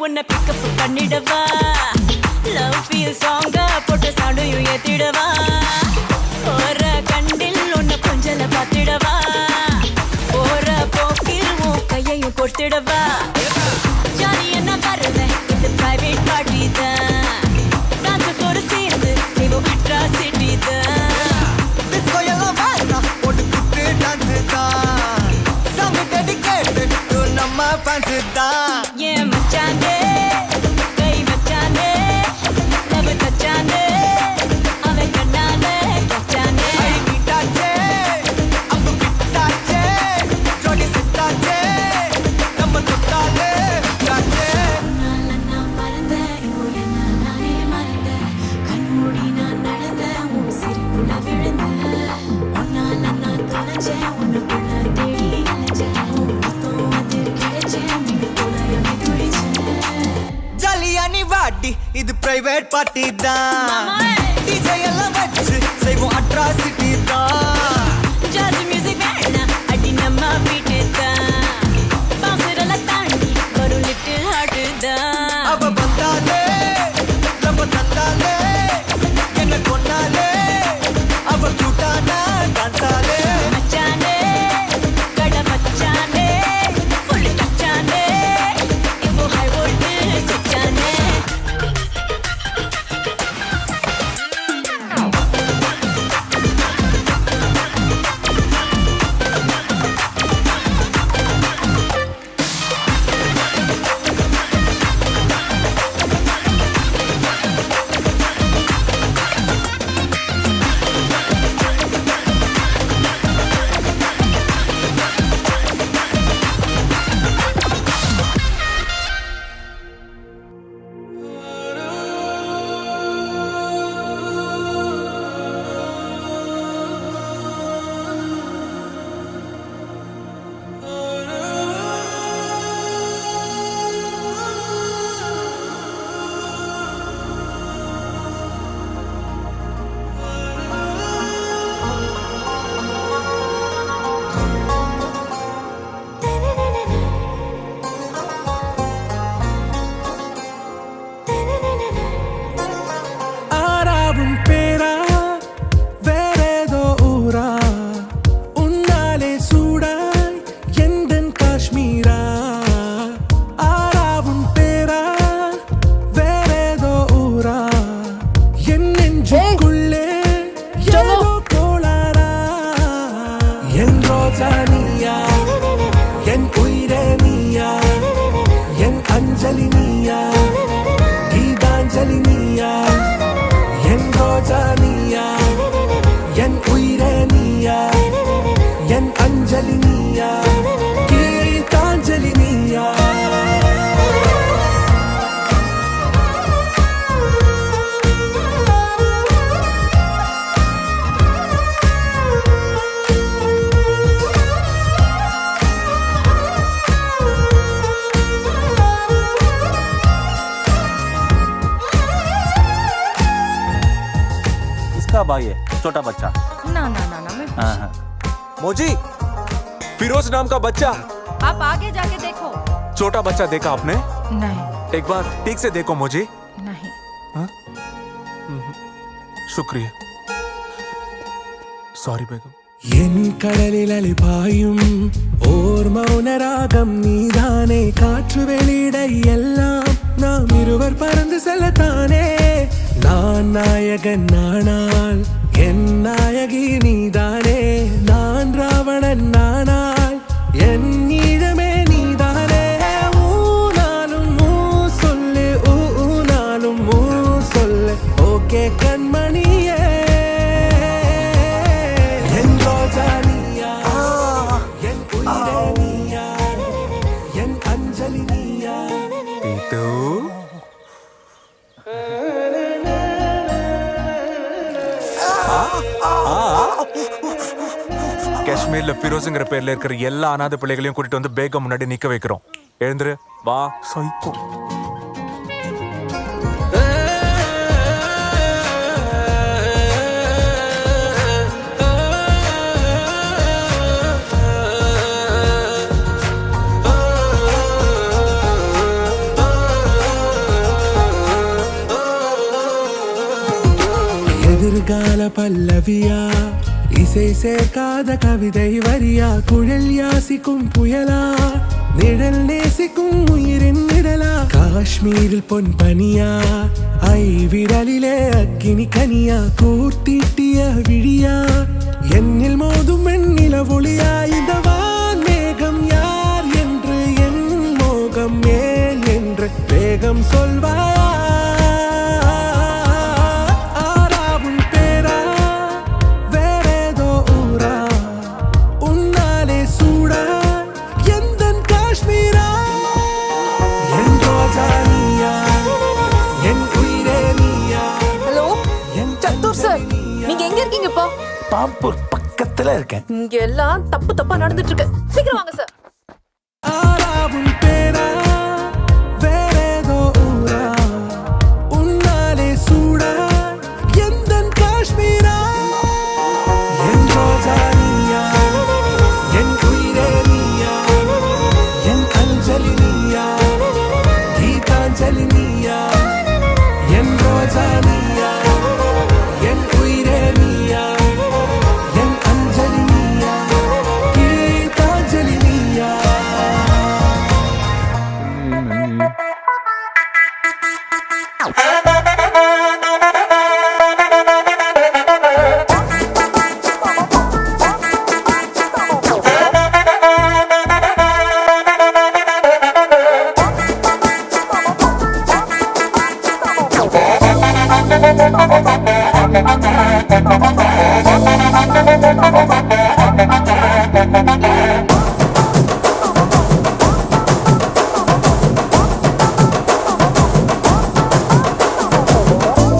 உன்னை பிக்கப் பண்ணிடவா லவ் ஃபீல் சாங்க போட்டு சண்டையும் ஏத்திடவா போற கண்டில் உன்னை கொஞ்சல பார்த்திடவா போற போக்கில் உன் கையையும் கொடுத்திடவா ஜாலி என்ன வருவேன் இது பிரைவேட் பார்ட்டி தான் டான்ஸ் ஒரு சேர்ந்து செய்வோம் அட்ராசிட்டி தான் டிஸ்கோ எல்லாம் வாய்னா போட்டு குத்து டான்ஸ் தான் சாங் டெடிகேட் டு நம்ம ஃபேன்ஸ் தான் ஏன் மச்சானே கை வச்சானே லவ் தச்சானே அவன் கண்ணானே கச்சானே அடிக்கிட்டாச்சே அம்பு கிட்டாச்சே ஜோடி செட்டாச்சே நம்ம தொட்டாலே விட்டாச்சே உன்னால நான் மறந்தேன் இப்போ என்ன நானே மறந்தேன் கண்மூடி நான் நடந்தேன் உன் சிரிப்புல விழுந்தேன் உன்னால நான் தொலைச்சேன் உனக்குள்ள தேடி அலைஞ்சேன் உன் முத்தம் அதில் கிடைச்சேன் மீண்டும் துணையாகி துடிச்சேன் ஜாலியா நீ வாட்டி இது பிரைவேட் பார்ட்டி தான் டிஜே எல்லாம் வச்சு செய்வோம் அட்ராசிட்டி தான் ஜாஸ் மியூசிக் வேணாம் அடி நம்ம வீட்டு தான் பாசுரெல்லாம் தாண்டி ஒரு லிட்டில் ஹார்ட் தான் அவ வந்தாலே நம்ம தந்தாலே என்ன கொன்னாலே அவ கூட்டானா டான்ஸாலே மச்சானே கட மச்சானே ஃபுல் டச்சானே இப்போ ஹை வோல்டேஜ் சுச்சானே ஆறாவும் பேரா வேறேதோ ஊரா உன்னாலே சூடாய் எந்தன் காஷ்மீரா ஆறாவும் பேரா வேறேதோ ஊரா என் நெஞ்சுக்குள்ளே ஏதோ கோளாரா என் ரோஜா நீயா என் உயிரே நீயா என் அஞ்சலி நீயா கீதாஞ்சலி நீயா என் ரோஜா நீயா என் உயிரே நீயா என் அஞ்சலி நீயா கீதாஞ்சலி நீயா इसका भाई है छोटा बच्चा ना ना ना ना मैं हाँ हाँ मोजी फिरोज नाम का बच्चा आप आगे जाके देखो छोटा बच्चा देखा आपने नहीं एक बार ठीक से देखो मोजी नहीं शुक्रिया सॉरी बेगम என் கடலில் அலைபாயும் ஓர் மௌன ராகம் நீதானே காற்று வெளியிட எல்லாம் நாம் இருவர் பறந்து செல்லத்தானே நான் நாயகன் நானால் என் நாயகி நீதானே நான் ராவணன் நானால் என் ஈழமே நீதானே ஊனாலும் ஊ சொல்லு ஊனாலும் ஊ சொல்லு ஓகே கண்மணியே என் ரோஜா நீயா என் உயிரே நீயா என் அஞ்சலி நீயா पीटू காஷ்மீர்ல ஃபிரோஸ்ங்கிற பேர்ல இருக்கிற எல்லா அநாத பிள்ளைகளையும் கூட்டிட்டு வந்து பேகம் முன்னாடி நிக்க வைக்கிறோம். எழுந்துரு வா சைக்கோ. எதிர்கால பல்லவியா, இசை சேர்க்காத கவிதை வரியா, குழல் யாசிக்கும் புயலா, நிழல் நேசிக்கும் உயிரின் நிழலா, காஷ்மீரில் பொன் பனியா, ஐ விரலிலே அக்கினி கனியா, கூர்த்தீட்டிய விழியா, என்னில் மோதும் வெண்ணில ஒளியா, இந்த வான் மேகம் யார் என்று, என் மோகம் ஏன் என்று வேகம் சொல்வாயா, ஆராவும் பேரா வேறேதோ ஊரா, உன்னாலே சூடா எந்தன் காஷ்மீரா, என் ரோஜா நீயா, என் உயிரே நீயா. ஹலோ சத்தூர் சார், நீங்க எங்க இருக்கீங்க இப்போ? பாம்பூர் பக்கத்துல இருக்கேன். இங்க எல்லாம் தப்பா நடந்துட்டு இருக்கு. சீக்கிரம் வாங்க சார். ஆராவும் பேரா வேறேதோ ஊரா, உன்னாலே சூடா எந்தன் காஷ்மீரா, என் ரோஜா நீயா, என் உயிரே நீயா, என் அஞ்சலி நீயா, கீதாஞ்சலி நீயா, என் ரோஜா நீயா, என் உயிரே நீயா, என் அஞ்சலி நீயா, கீதாஞ்சலி நீயா.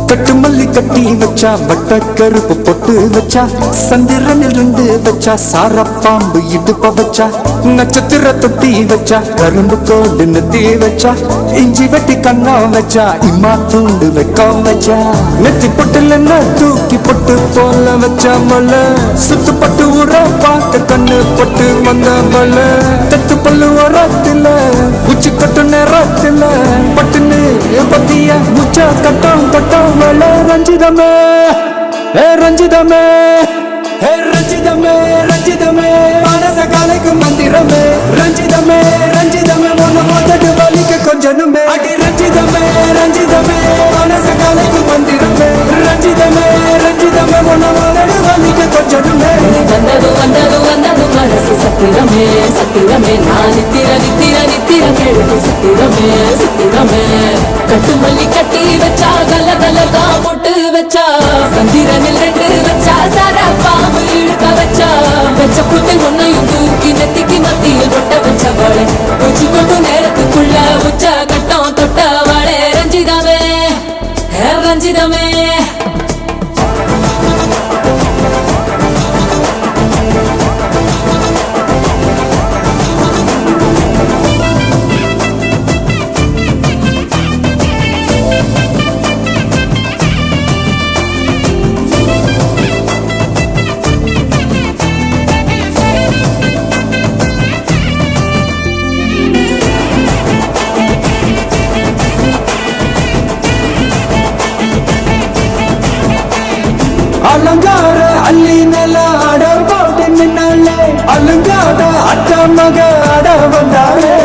கட்டு மல்லி கட்டி வச்சா, வட்ட கருப்பு பொட்டு வச்சா, சந்திரனில் 2 வச்சா, சாரப்பாம்பு இடுப்ப வச்சா, நட்சத்திர தொட்டி வச்சா, கரும்பு கோடு நெத்தி வச்சா, இஞ்சி வெட்டி கண்ணா வச்சா, இம்மா தூண்டு வைக்கம் வச்சா, நெத்தி பொட்டுல தூக்கி பொட்டு போல வச்சா, மலை சுத்து பட்டு உர பார்க்க கண்ணு பொட்டு வந்த மலை, தத்து பல்லு உரத்துல உச்சி கட்டு நேரத்துல பட்டுன்னு பத்திய முச்சா கட்டம் கட்டம் மலை, ரஞ்சிதமே ரஞ்சிதமே ரஞ்சிதமே ரஞ்சிதமே, மனச கலைக்கு மந்திரமே, ரஞ்சிதமே ரஞ்சிதமே, ஒன்னு மொத்தட்டு வலிக்கு கொஞ்சனுமே, அடி ரஞ்சிதமே ரஞ்சிதமே, மனச கலைக்கு மந்திரமே, ரஞ்சிதமே ரஞ்சிதமே, ஒன்னு மொத்தட்டு வலிக்கு கொஞ்சனுமே. வந்தது வந்தது வந்தது மனசு சத்திரமே சத்திரமே, நான் நித்திர நித்திர நித்திர கேளுக்கு சத்திரமே சத்திரமே, கட்டு மல்லி கட்டி வச்சா, கல கலதா போட்டு வச்சா, சந்திரனில் 2 வச்சா, சார பாம்பு இழுக்க வச்சா, வச்ச புத்தில் ஒன்னையும் தூக்கி நெத்திக்கு மத்தியில் கொட்ட வச்சவளே, உச்சி கொண்டு நேரத்துக்குள்ள உச்ச கட்டம் தொட்டவளே, ரஞ்சிதமே ரஞ்சிதமே. அலங்கார அள்ளி நில அட போட்டு நின்னாலே, அலங்காத அத்த மக அட வந்தாலே,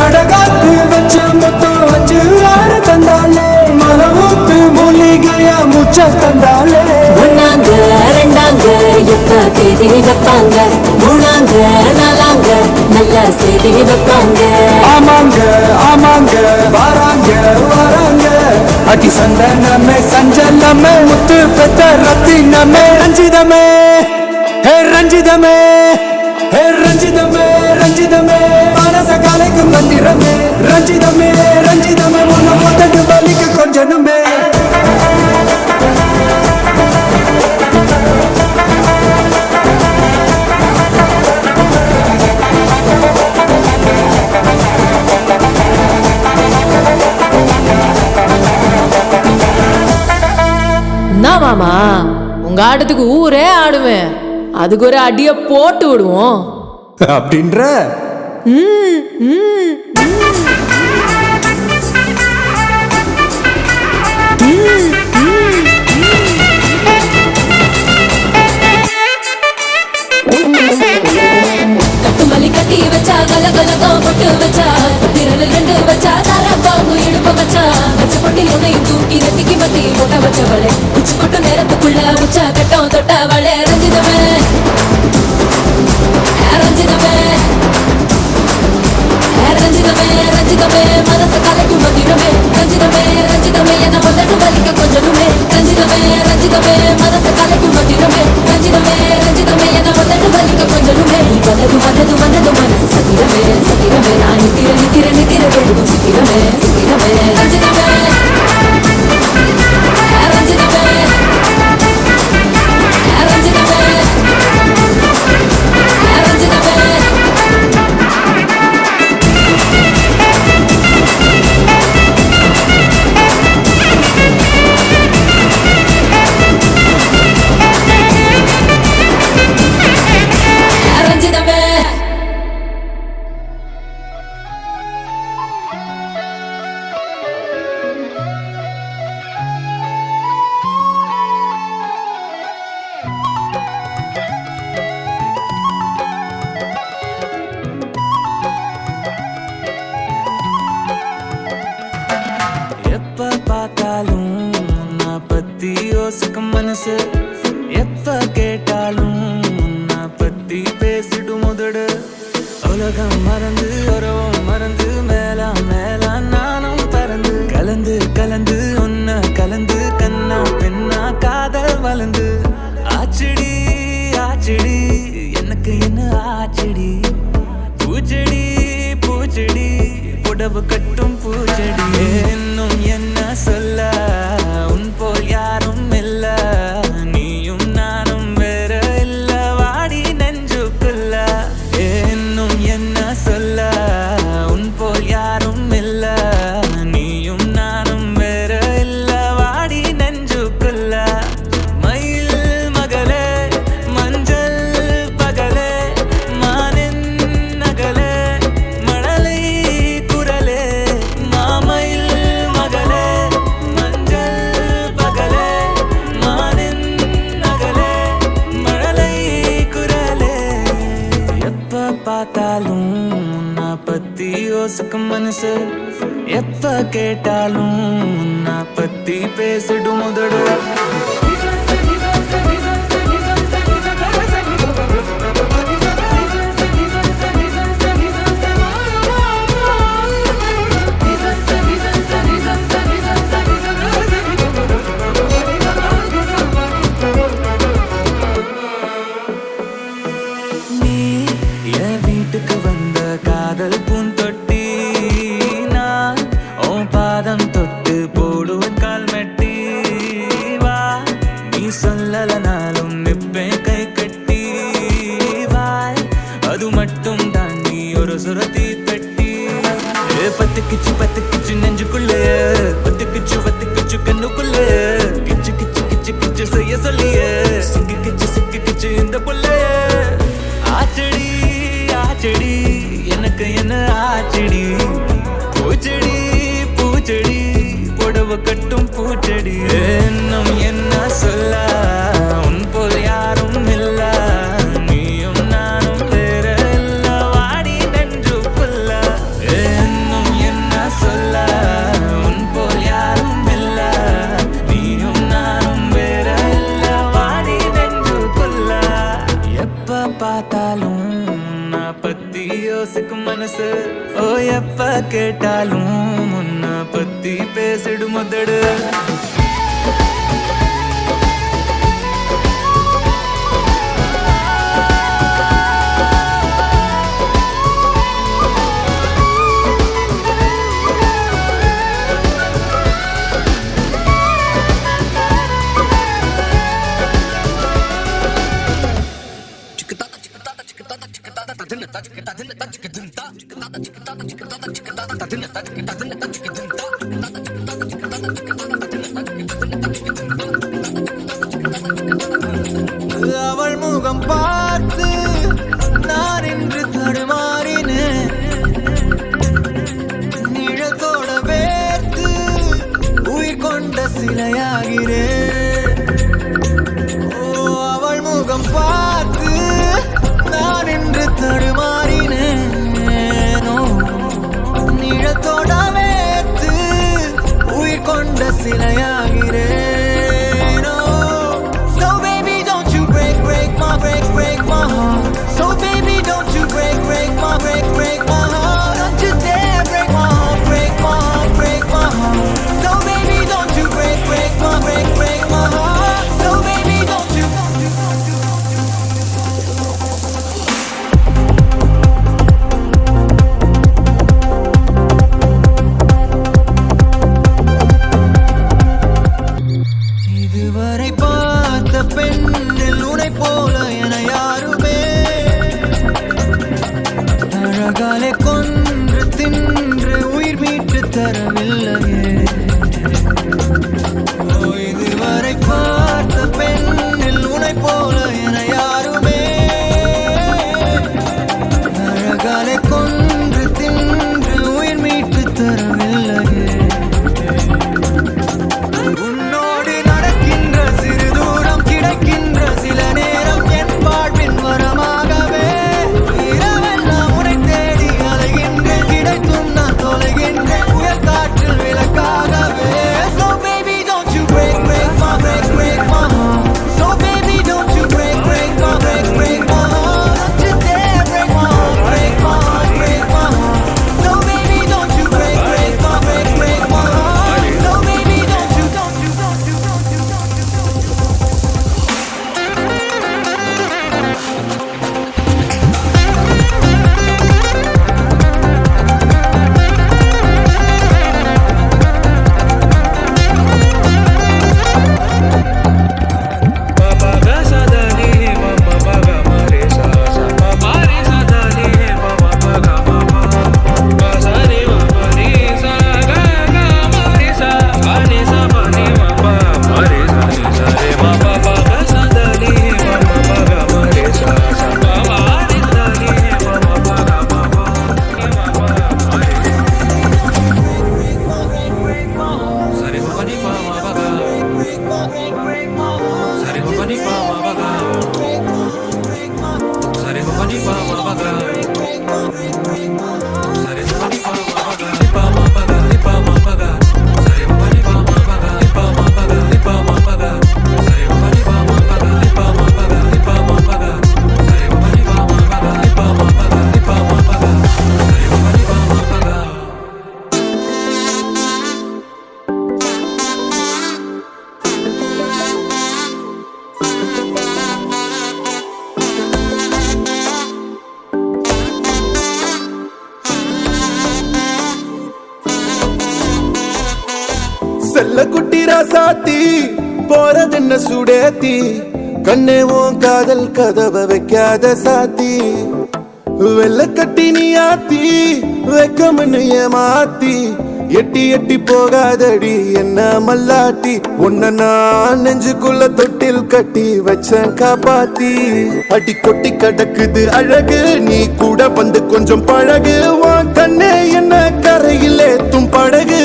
அடகாத்து வச்ச மொத்தம் 5 6 தந்தாலே, மலவூத்து மூலிகையா முச்ச தந்தாலே, ஒன்னாங்க 2ஆங்க எப்ப தேதி வைப்பாங்க, 3ஆங்க 4ஆங்க நல்ல செய்தி வைப்பாங்க, ஆமாங்க ஆமாங்க வராங்க வராங்க, அடி சந்தனமே சஞ்சலமே, முத்து பெத்த ரத்தினமே, ரஞ்சிதமே ரஞ்சிதமே ரஞ்சிதமே ரஞ்சிதமே, மனச கலைக்கு மந்திரமே, ரஞ்சிதமே ரஞ்சிதமே, ஒன்னு மொத்தட்டு வலிக்கு கொஞ்சனுமே. என்ன மாமா, உங்க ஆட்டத்துக்கு ஊரே ஆடுவேன், அதுக்கு ஒரு அடிய போட்டு விடுவோம் அப்படின்ற. வச்சா வச்ச பொட்டில் உன்னையும் தூக்கி நெத்திக்கு மத்தி போட்ட வச்சவளே உச்சி கொட்டும் நேரத்துக்குள்ள உச்சா கட்டம் தொட்டவளே ரஞ்சிதமே ரஞ்சிதமே ரஞ்சிதமே ரஞ்சிதமே மனச கலைக்கும் மந்திரமே ரஞ்சிதமே ரஞ்சிதமே என்ன முதட்டு வலிக்க கொஞ்சமே ரஞ்சிதமே ரஞ்சிதமே மனச கலைக்கும் மந்திரமே ரஞ்சிதமே ரஞ்சிதமே என்ன முதட்டு வலிக்க கொஞ்சமே வலது வலது வலது மனசு சத்திரமே சத்திரமே நான் நித்திர நித்திர நித்திர வெளுக்கும் சித்திரமே சித்திரமே ரஞ்சிதமே ரஞ்சிதமே ரஞ்சிதமே ரஞ்சிதமே ரஞ்சிதமே எப்ப பார்த்தாலும் உன்னை பத்தி யோசிக்கும் மனசு எப்ப கேட்டாலும் உன்னை பத்தி பேசிடும் முதடு உலகம் மறந்து உறவும் மறந்து மேலா மேலா நானும் பறந்து கலந்து கலந்து உன்னை கலந்து கண்ணா பெண்ணா காதல் வளர்ந்து ஆச்சடி ஆச்சடி எனக்கு என்ன ஆச்சடி பூச்செடி பூச்செடி புடவு கட்டும் பூச்செடி இன்னும் என்ன சொல்ல உன் போல் யாரும் இல்ல நீயும் நானும் வேற இல்ல வாடி நெஞ்சுக்குள்ள இன்னும் என்ன சொல்ல உன் போல் யாரும் இல்ல நீயும் நானும் வேற இல்ல வாடி நெஞ்சுக்குள்ள மயில் மகளே மஞ்சள் பகலே மானின் நகலே மழலை குரலே மாமயில் மகளே மஞ்சள் பகலே மானின் நகலே மழலை குரலே எப்ப பார்த்தாலும் உன்னை பத்தி யோசிக்கும் மனசு எப்ப கேட்டாலும் உன்னை பத்தி பேசிடும் முதடு நீ என் வீட்டுக்கு வந்த காதல் பூந்தொட்டி நான் உன் பாதம் தொட்டு போடுவேன் கால் மெட்டி வா நீ சொல்லலனாலும் நிப்பேன் கை கட்டி வாய் அது மட்டும் தான் நீ ஒரு சுரத்தி பெட்டி பத்துக்குச்சு நெஞ்சுக்குள்ள பத்துக்குச்சு கண்ணுக்குள்ள கிச்சு கிச்சு கிச்சு கிச்சு செய்ய சொல்லிய சிக்கு கிச்சு இந்த புள்ள ஆச்சடி ஆச்சடி எனக்கு என்ன ஆச்சடி பூச்செடி பூச்செடி புடவை கட்டும் பூச்செடி இன்னும் என்ன சொல்ல உன் போல் யாரும் இல்ல நீயும் நானும் வேற இல்ல வாடி நெஞ்சுக்குள்ள இன்னும் என்ன சொல்ல உன் போல் யாரும் இல்ல நீயும் நானும் வேற இல்ல வாடி நெஞ்சுக்குள்ள எப்ப பார்த்தாலும் உன்னை பத்தி யோசிக்கும் மனசு ஓ எப்ப கேட்டாலும் உன்னை பத்தி பேசிடும் முதடு அவள் முகம் பார்த்து நான் என்று தடுமாறினேன் நிழத்தோட வேர்த்து உயிர் கொண்ட சிலையாகிறேன் ஓ அவள் முகம் பார்த்து நான் என்று தடுமாறினேன் நிழத்தோட வேர்த்து சிலையாகிறேன். Oh, so baby don't you break my heart. So baby don't you break my heart. Don't you dare break my heart, break my heart. So baby don't you break my heart. So baby don't you. இதுவரை பார்த்த பெண்ணில் உனை போல என யாருமே அழகாலே கொன்று தின்று உயிர் மீட்டு தரவில்லையே. ஓ, இதுவரை பார்த்த பெண்ணில் உனை போல என யாருமே அழகாலே கொன்று தின்று உயிர் மீட்டு தரவில்லையே. உன்னோடு நடக்கின்ற சிறு தூரம் கிடைக்கின்ற சில நேரம் என் வாழ்வின் வரமாகவே இரவெல்லாம் உன்னை தேடி அலைகின்றேன். கிடைத்தும் நான் தொலைகின்றேன் புயல் காற்றில் விளக்காகவே. So baby don't you break my heart. So baby don't you break my heart. Don't you dare break my heart, So baby don't you break my heart. So baby don't you. செல்ல குட்டி ராசாத்தி போறதென்ன சுடேத்தி கண்ணே உன் காதல் கதவை வைக்காத சாத்தி வெள்ள கட்டி நீ ஆத்தி வெக்கம்னு ஏமாத்தி எட்டி எட்டி போகாதடி என்ன மல்லாட்டி உன்ன நான் நெஞ்சுக்குள்ள தொட்டில் கட்டி வச்சேன் காப்பாத்தி அடி கொட்டி கடக்குது அழகு நீ கூட வந்து கொஞ்சம் பழகு உன் கண்ணே என்ன கரையில் ஏத்தும் படகு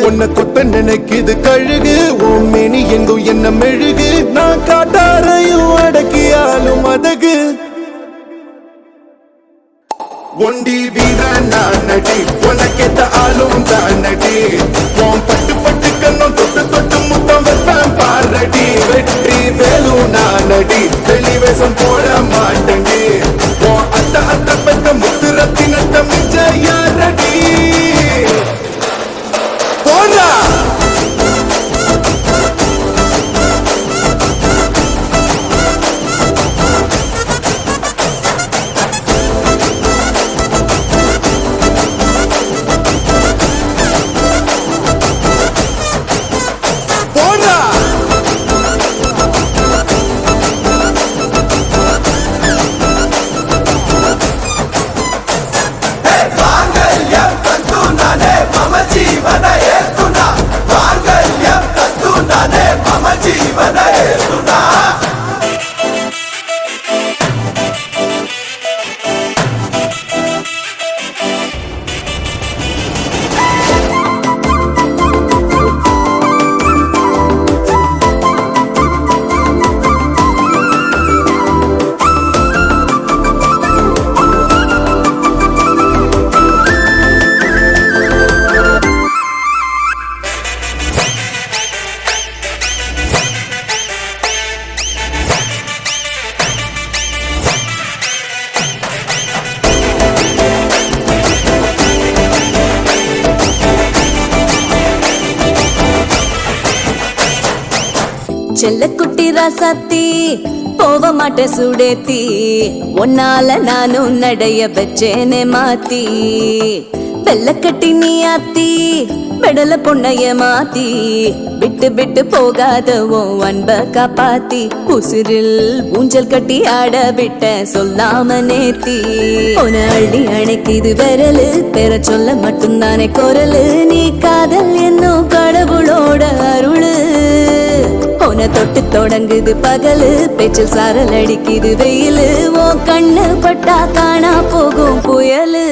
உன்னை கொத்த நினைக்குது கழுகு உன் மேனி எங்கும் என்ன மெழுகு நான் காட்டாரையும் அடக்கியாலும் அதகு ஒண்டி வீரன் நான் நடி உனக்கேத்த ஆளும் தான் நடி உன் பட்டு பட்டு கண்ணும் தொட்டு தொட்டு முத்தம் வைப்பேன் பாரடி வெற்றி வேலும் நான் நடி வெளிவேசம் போட மாட்டேன் உன் அத்த அத்த பெத்த முத்து ரத்தினத்த மிச்ச யாரடி போடா செல்ல குட்டி ராசாத்தி போக மாட்ட சுடேத்தி ஒன்னால நானும் நடைய வச்சேனே மாத்தி வெள்ளக்கட்டி நீ ஆத்தி பெடல பொண்ணைய மாத்தி விட்டு விட்டு போகாத உன் அன்ப காப்பாத்தி உசிரில் ஊஞ்சல் கட்டி ஆட விட்ட சொல்லாம நேத்தி உன அள்ளி அணைக்குது விரலு பெற சொல்ல மட்டும்தானே குரலு நீ காதல் என்னும் கடவுளோட அருளு உன தொட்டு தொடங்குது பகலு பேச்சில் சாரல் அடிக்குது வெயிலு உன் கண்ணு பட்டா காணா போகும் புயலு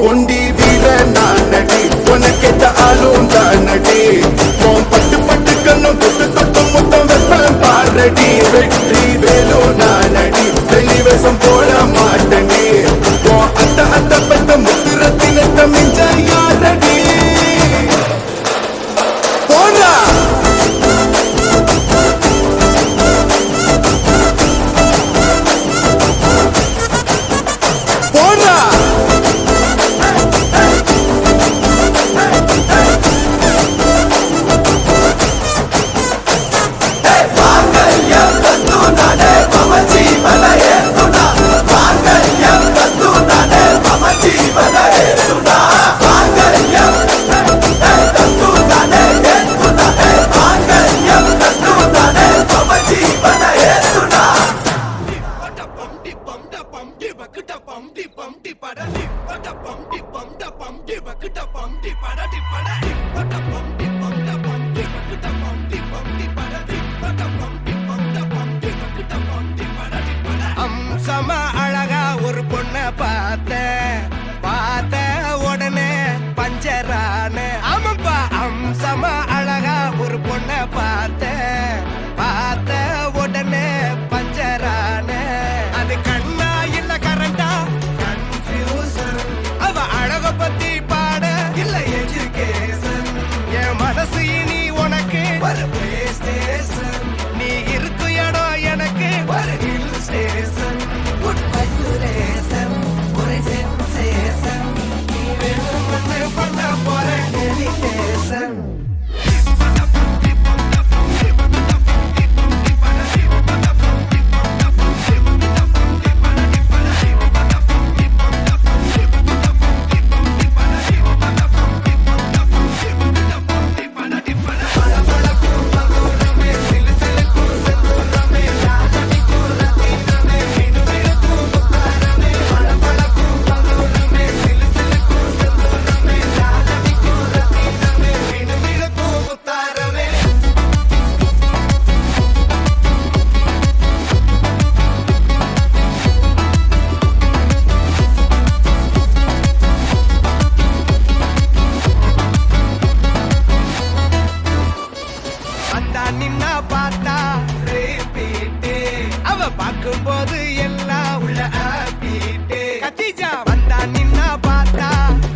ஒண்டி வீர நானடி உனக்கேத்த ஆளும் தானடி உன் பட்டு பட்டு கண்ணும் தொட்டு தொட்டு முத்தம் வெப்பம் பாரடி வெற்றி வேலோ நானடி வெளிவேசம் போட மாட்டடி உன் அத்த அத்த பத்த முத்துரத்தினத்த மிஞ்ச யாரடி போடா அம்சமா அழகா ஒரு பொண்ண பார்த்த உடனே பஞ்சரான ஆமாப்பா அம்சமா அழகா ஒரு பொண்ண பார்த்த உடனே பஞ்சரான அது கண்ணா இல்ல கரண்டா கன்ஃபியூசன் அவ அழக பத்தி பாட இல்ல எஜுகேஷன் என் மனசு இனி உனக்கு ஒரு பிளே ஸ்டேஷன் நீ இருக்கு இடம் எனக்கு ஒரு ஹில் ஸ்டேஷன் குட் வைகுலேஷன் ஒரு சென்சேஷன் நீ வேணும் பண்ண போற டெலிகேஷன் நின்னா பார்த்தா ரிப்பீட் அவ பார்க்கும்போது எல்லாம் உள்ள ஹாப்பிட் கத்திஜா வந்தா நின்னா பார்த்தா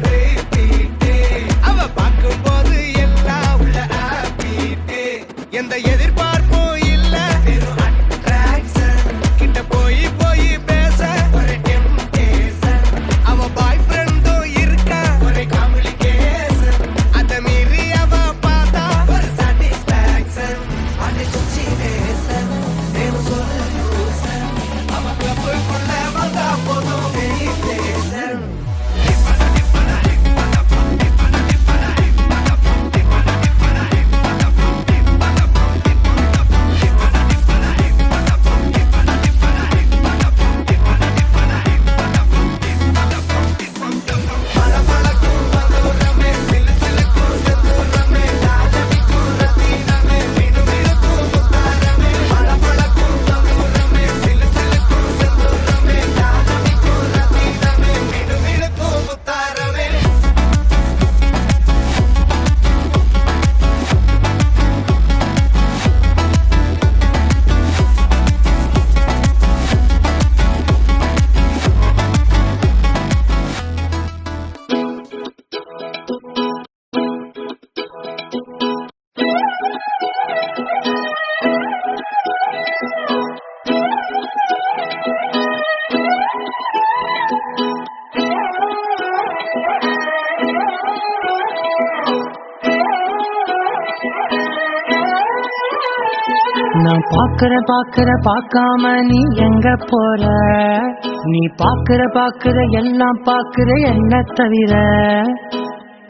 ரிப்பீட் அவ பார்க்கும்போது எல்லாம் உள்ள ஹாப்பிட் எந்த எதிர்பார்ப்பும் இல்ல வெறும் அட்ராக்ஷன் கிட்ட போய் பேச ஒரு டெம்டேஷன் அவ பாய் ஃப்ரெண்டும் இருக்கா ஒரு காம்ப்ளிகேஷன் அத மீறி அவ பார்த்தா ஒரு சாட்டிஸ்ஃபேக்ஷன் அது சுச்சிவேஷன் வேணும் சொல்யூஷன் அவ கிளப்புக்குள்ள வந்தா போதும் வெயிட்டேஷன் நான் பார்க்காம நீ எங்க போற? நீ பார்க்கிற எல்லாம் பார்க்கிற என்ன தவிர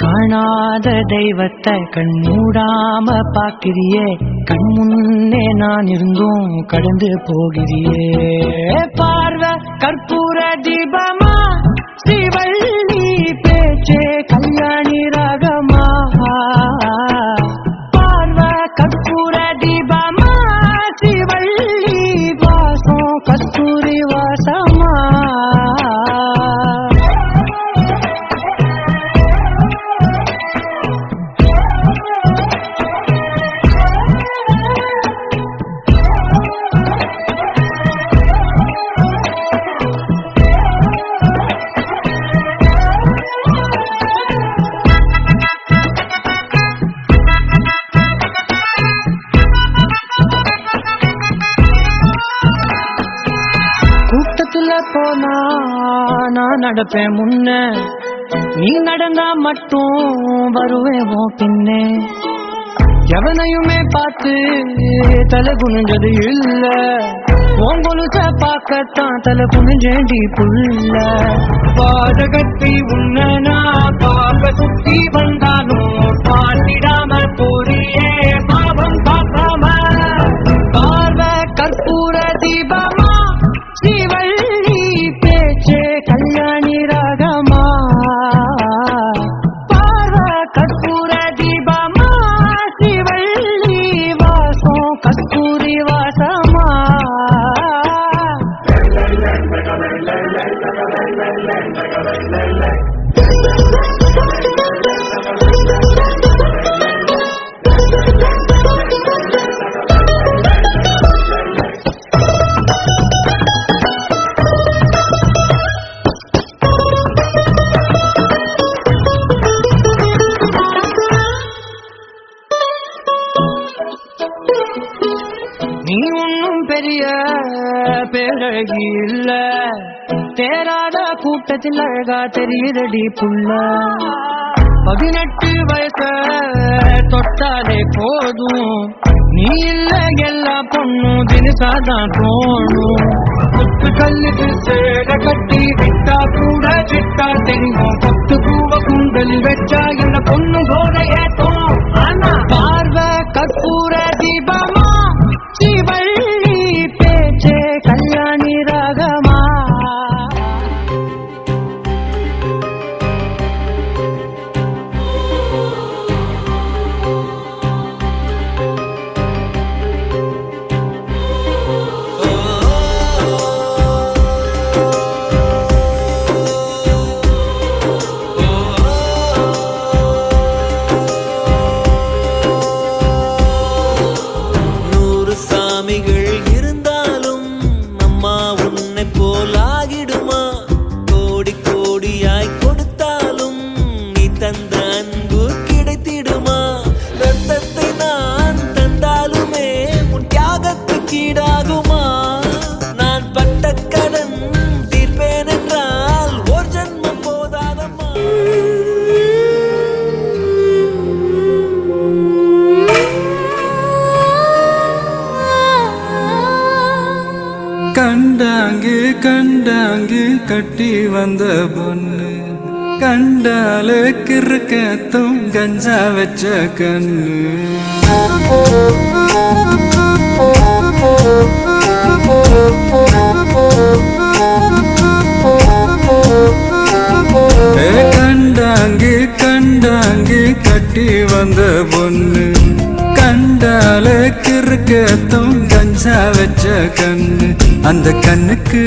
காணாத தெய்வத்தை கண் மூடாம பார்க்கிறியே, கண் முன்னே நான் இருந்தும் கடந்து போகிறியே. பார்வை கற்பூர தீபமா, ஸ்ரீவள்ளி பேச்சே கல்யாணி ராகமா. பார்வை கற்பூர தீபமா, ஸ்ரீவள்ளி வாசம் கஸ்தூரி வாசமா. போனா நான் நடப்பேன் முன்ன, நீ நடந்தா மட்டும் வருவேன் பின்னே. எவனையுமே பார்த்து தலை குனிஞ்சது இல்ல, உங்கொலுச பார்க்கத்தான் தலை குனிஞ்சேண்டி புள்ள. பாதகத்தை உன்ன நான் பார்க்க சுத்தி வந்தாலும் பாட்டிடாம போறியே பாவம் பார்க்காம. பார்வை கற்பூர தீபமா, ஸ்ரீவள்ளி பேச்சே கல்யாணி ராகமா. பார்வை கற்பூர தீபமா, ஸ்ரீவள்ளி வாசம் கஸ்தூரி வாசமா. நீ ஒன்னும் பெரிய பேரழகி இல்ல, தேராத கூட்டத்தில் அழகா தெரியுதடி புள்ள. 18 வயச தொட்டாலே போதும், நீ இல்ல எல்லா பொண்ணும் தினசாதான் தோணும். கொத்து கல்லுக்கு சேட கட்டி விட்டா கூட விட்டா தெரியும், கொத்து பூவ குண்டல் வச்சா என்ன பொண்ணு போத ஏத்தோம். ஆனா பார்வை கற்பூர தீபமா, ஸ்ரீவள்ளி பேச்சே கல்யாணி ராகமா. இருந்தாலும் அம்மா உன்னை போலாகிடுமா? கோடி கோடியாய் கொடுத்தாலும் நீ தந்த அன்பு கிடைத்திடுமா? ரத்தத்தை நான் தந்தாலுமே உன் தியாகத்துக்கு ஈடாகுமா? நான் பட்ட கடன் தீர்ப்பேன் என்றால் ஒரு ஜன்மம் போதாதம்மா. கண்டாங்கு கண்டாங்கு கட்டி வந்த பொண்ணு, கண்டால கிறுக்கத்தும் கஞ்சா வச்ச கண்ணு. கண்டாங்கு கண்டாங்கு கட்டி வந்த பொண்ணு, கண்டால கிறுக்கத்தும் கஞ்சா வச்ச கண்ணு. அந்த கண்ணுக்கு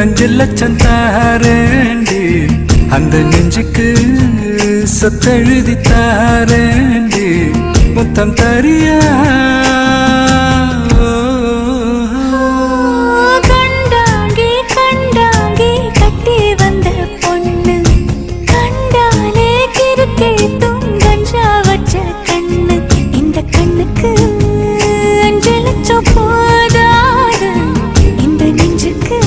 5 லட்சம் தாரேண்டி, அந்த நெஞ்சுக்கு சொத்தெழுதி தாரேண்டி, முத்தம் தரியா? கண்டாங்கி கண்டாங்கி கட்டி வந்த பொண்ணு, கண்டாலே கிறுக்கேத்தும் கஞ்சா வச்ச கண்ணு. இந்த கண்ணுக்கு 5 லட்சம் போதாது, இந்த நெஞ்சுக்கு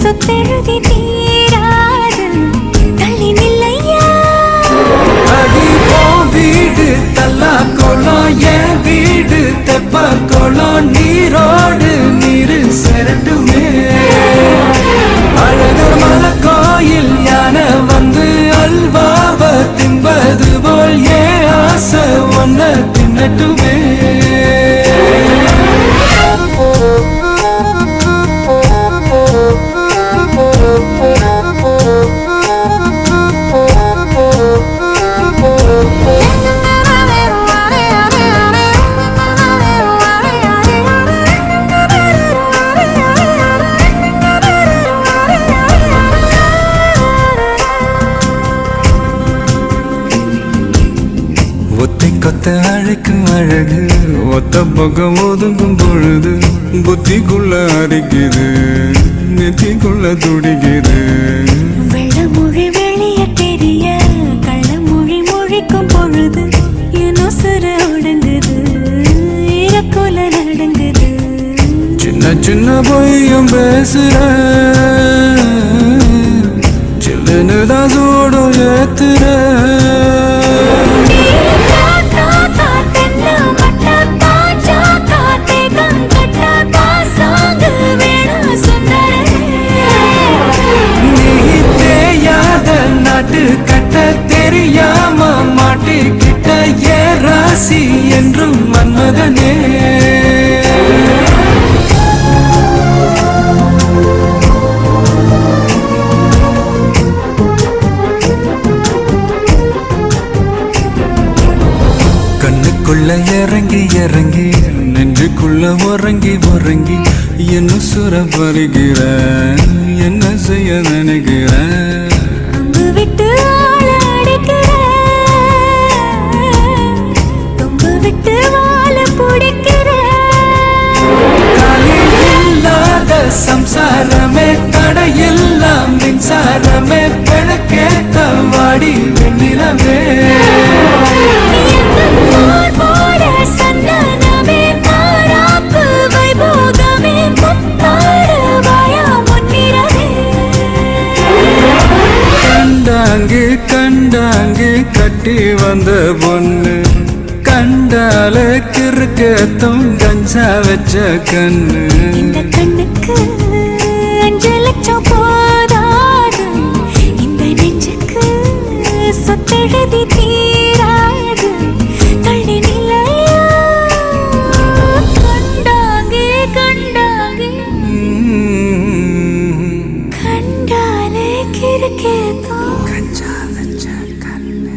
சொத்தெழுதி தீராது. தள்ளி நில்லையா வீடு தல்லா கோலம், என் வீடு தெப்ப தட்டுமே ஒத்தை கொத்த அழைக்கும் அழகு ஒத்த பக்கம் ஒதுங்கும் பொழுது புத்திக்குள்ள அரிக்குது நெத்திக்குள்ள துடிக்குது வெள்ளமொழி வெளிய தெரிய கள்ளமொழி மொழிக்கும் பொழுது என் உசுறு உடங்குது இறக்குல நடங்குது சின்ன சின்ன பொய்யும் பேசுற சில்லுன்னு தான் சூடும் ஏத்துற நாட்டு கட்ட தெரியாம மாட்டிக்கிட்ட ஏ ராசி என்றும் மன்மதனே கண்ணுக்குள்ள இறங்கி இறங்கி நெஞ்சுக்குள்ள உறங்கி உறங்கி என்ன சுர பருகிற என்ன செய்ய நினைக்கிற விட்டு ஆள அடிக்கிற தொம்பு விட்டு வாழ பிடிக்கிற இல்லாத சம்சாரமே தடையெல்லாம் மின்சாரமே பிழக்கேத்த வாடி வெண்ணிலமே சந்தனமே மாறாப்பு வைபோகமே முத்தாடு வாயா முன்னிறவே கண்டாங்கு கண்டாங்கு கட்டி வந்த பொண்ணு கண்டால கிறுக்கத்தும் கஞ்சா வச்ச கண்ணு இந்த கண்ணுக்கு 5 லட்சம் போதாது இந்த நெஞ்சுக்கு சொத்தெழுதி தீராது தள்ளி நிலையா கண்டாங்கே கண்டாங்கே கண்டாலே கிறுக்கேதோ கஞ்சா வச்ச கண்ணு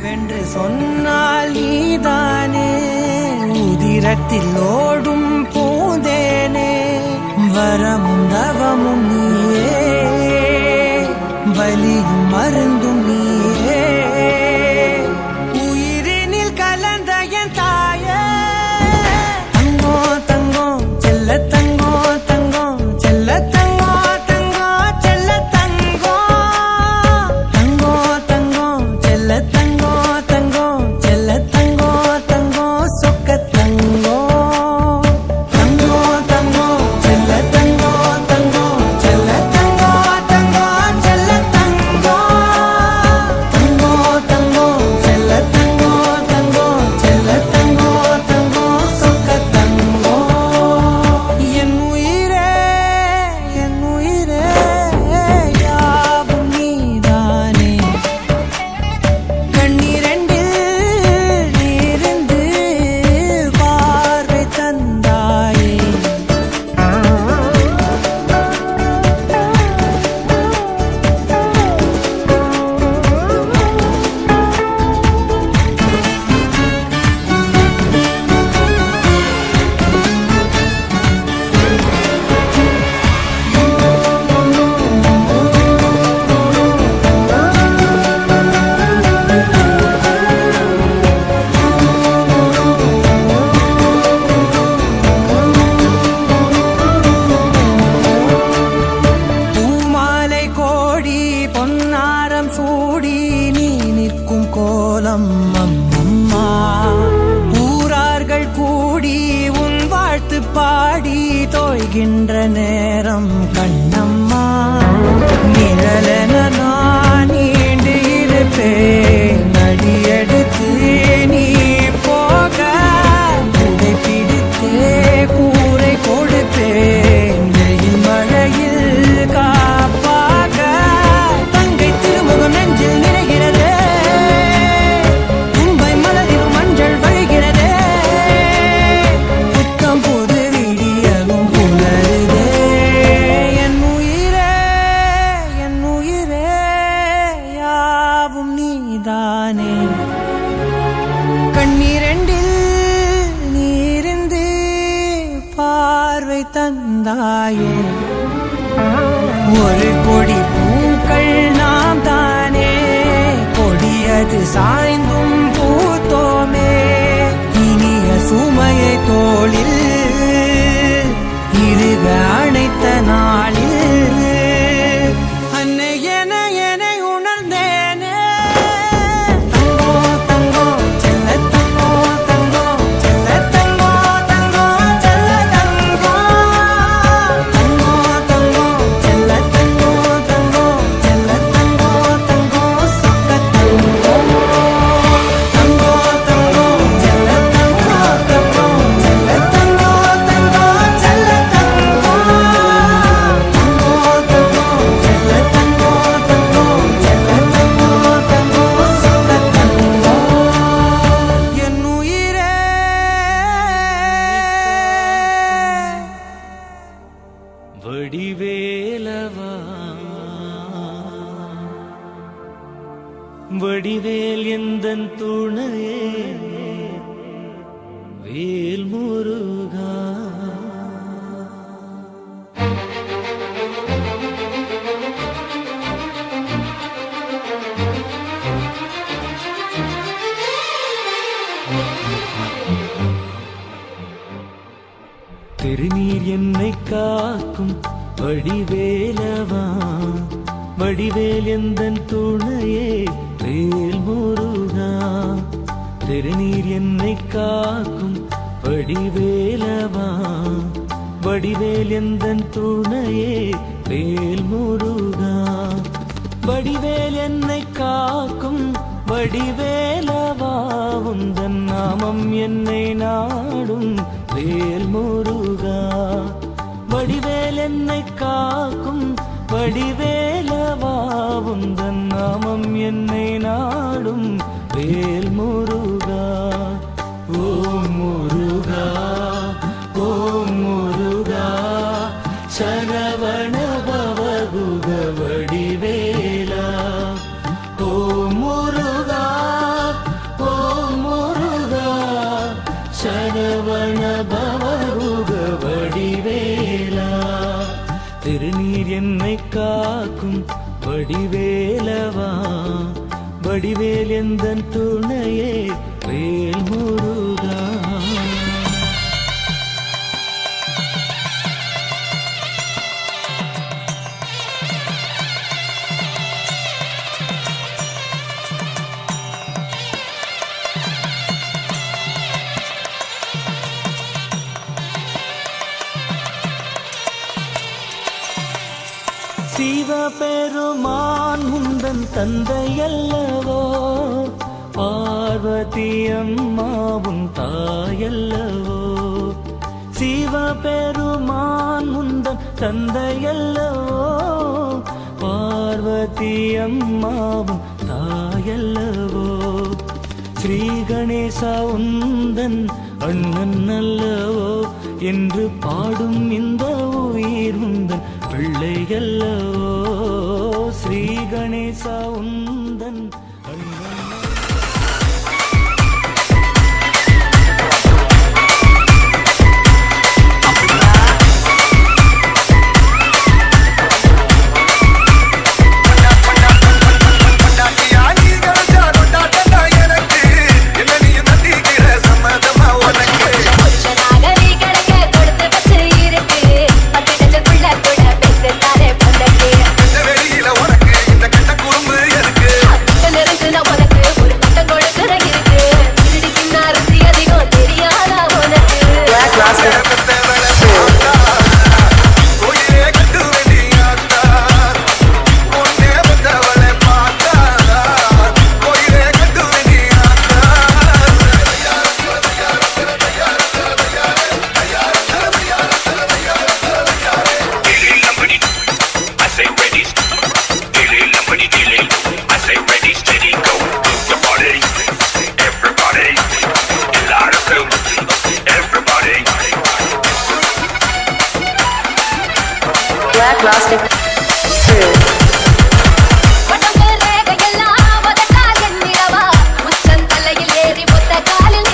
வென்று சொன்னால் நீதானே உதிரத்தில் ஓடும் பூந்தேனே வரமும் தவமும் நீயே வலியும் மருந்தும் நீயே உயிரினில் கலந்த என் தாயே தங்கோ தங்கோ செல்ல தங்கோ தங்கோ செல்ல தங்கோ தங்கோ செல்ல தங்கோ தங்கோ தங்கோ செல்ல தங்கோ தங்கோ செல்ல தங்கோ தங்கோ சொக்க தங்கோ தங்கோ தங்கோ செல்ல தங்கோ தங்கோ செல்ல தங்கோ தங்கோ செல்ல தங்கோ தங்கோ தங்கோ செல்ல தங்கோ தங்கோ செல்ல தங்கோ தங்கோ சொக்க தங்கோ என் உயிரே யாவும் நீதானே கண்ணீரண்டில் நீரிந்து பார்வை தந்தாயே பூமாலை கோடி பொன்னாரம் சூடி நீ நிற்கும் கோலம் அம்மம்மா ஊரார்கள் கூடி உன் வாழ்த்து பாடி தோய்கின்ற நேரம் கண்ணம்மா நிழலென நான் நீண்டு இருப்பேன் அடியெடுத்து நீ போக உடை பிடித்தே கூரை கொடுப்பேன் வெயில் மழையில் காப்பாக தங்கை திருமுகம் நெஞ்சில் நிறைகிறதே தும்பை மலரிலும் மஞ்சள் வழிகிறதே கண்ணீரெண்டில் நீரிந்து பார்வை தந்தாயே ஒரு கொடி பூக்கள் நாம் தானே கொடியது சாய்ந்தும் பூத்தோமே இனிய சுமையை தோளில் இருக அணைத்த நாளில் அன்னை என என்னை உணர்ந்தேனே தங்கோ தங்கோ செல்ல தங்கோ தங்கோ செல்ல தங்கோ தங்கோ செல்ல தங்கோ தங்கோ தங்கோ செல்ல தங்கோ தங்கோ செல்ல தங்கோ தங்கோ சொக்க தங்கோ தங்கோ தங்கோ செல்ல தங்கோ தங்கோ செல்ல தங்கோ தங்கோ செல்ல தங்கோ தங்கோ தங்கோ செல்ல தங்கோ தங்கோ செல்ல தங்கோ தங்கோ சொக்க தங்கோ என் உயிரே வடிவேலவா வடிவேல் எந்தன் துணையே வேல் முருகா திருநீர் என்னை காக்கும் வடிவேலவா வடிவேல் எந்தன் துணையே வேல் முருகா திருநீர் என்னை காக்கும் வடிவேலவா வடிவேல் எந்தன் துணையே வேல் முருகா வடிவேல் என்னை காக்கும் வடிவேலவா உந்தன் நாமம் என்னை நாடும் வேல் முருகா வடிவேல் என்னை காக்கும் வடிவேலவா உந்தன் நாமம் என்னை நாடும் வேல் முருகா ஓம் முருகா ஓம் முருகா சரவண பவகுக வடிவேலா ஓம் முருகா ஓம் முருகா சரவண பவகுக வடிவேலா திருநீர் என்னை காக்கும் வடிவேலவா வடிவேல் எந்தன் துணையே வேல் முருகா சிவபெருமான் முந்தன் தந்தையல்லவோ பார்வதி அம்மாவும் தாயல்லவோ சிவபெருமான் முந்தன் தந்தையல்லவோ பார்வதி அம்மாவும் தாயல்லவோ ஸ்ரீ கணேசா உந்தன் அண்ணன் அல்லவோ என்று பாடும் இந்த உயிர் உந்தன் பிள்ளையல்லவோ ஸ்ரீ கணேசா உந்தன் plastic உடம்பு ரேகையெல்லாம் உதட்டால் எண்ணிடவா உச்சந்தலையில் ஏறி ஒத்த காலில்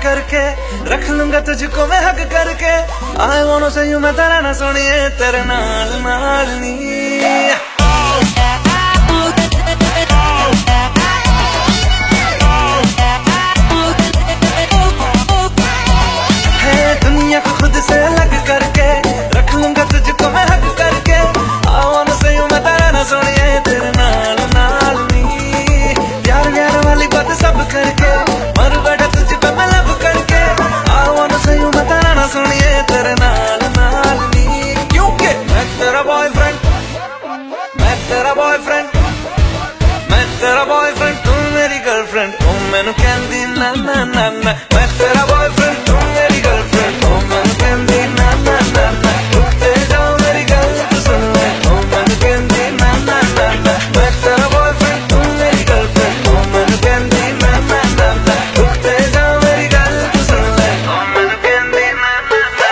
करके रख लूंगा तुझको मैं हक करके I wanna say you मैं तेरा ना सोनिए तेरे नाल नाल नी दुनिया को खुद से अलग करके रख लूंगा तुझको मैं हक करके I wanna say you मैं तेरा ना सोनिए तेरे नाल नाल नी प्यार प्यार वाली बात सब करके मर बैठा तुझ पे मैं लब करके I wanna say you मैं तेरा ना सोनिए तेरे नाल नाल नी क्योंकि मैं तेरा बॉयफ्रेंड मैं तेरा बॉयफ्रेंड तू मेरी गर्लफ्रेंड ओ मैनू कहंदी ना ना ना ना मैं तेरा बॉयफ्रेंड तू मेरी गर्लफ्रेंड ओ मैनू कहंदी ना ना ना ना रुकते जाओ मेरी गल तू सुन ले ओ मैनू कहंदी ना ना ना ना मैं तेरा बॉयफ्रेंड तू मेरी गर्लफ्रेंड ओ मैनू कहंदी ना ना ना ना रुकते जाओ मेरी गल तू सुन ले ओ मैनू कहंदी ना ना ना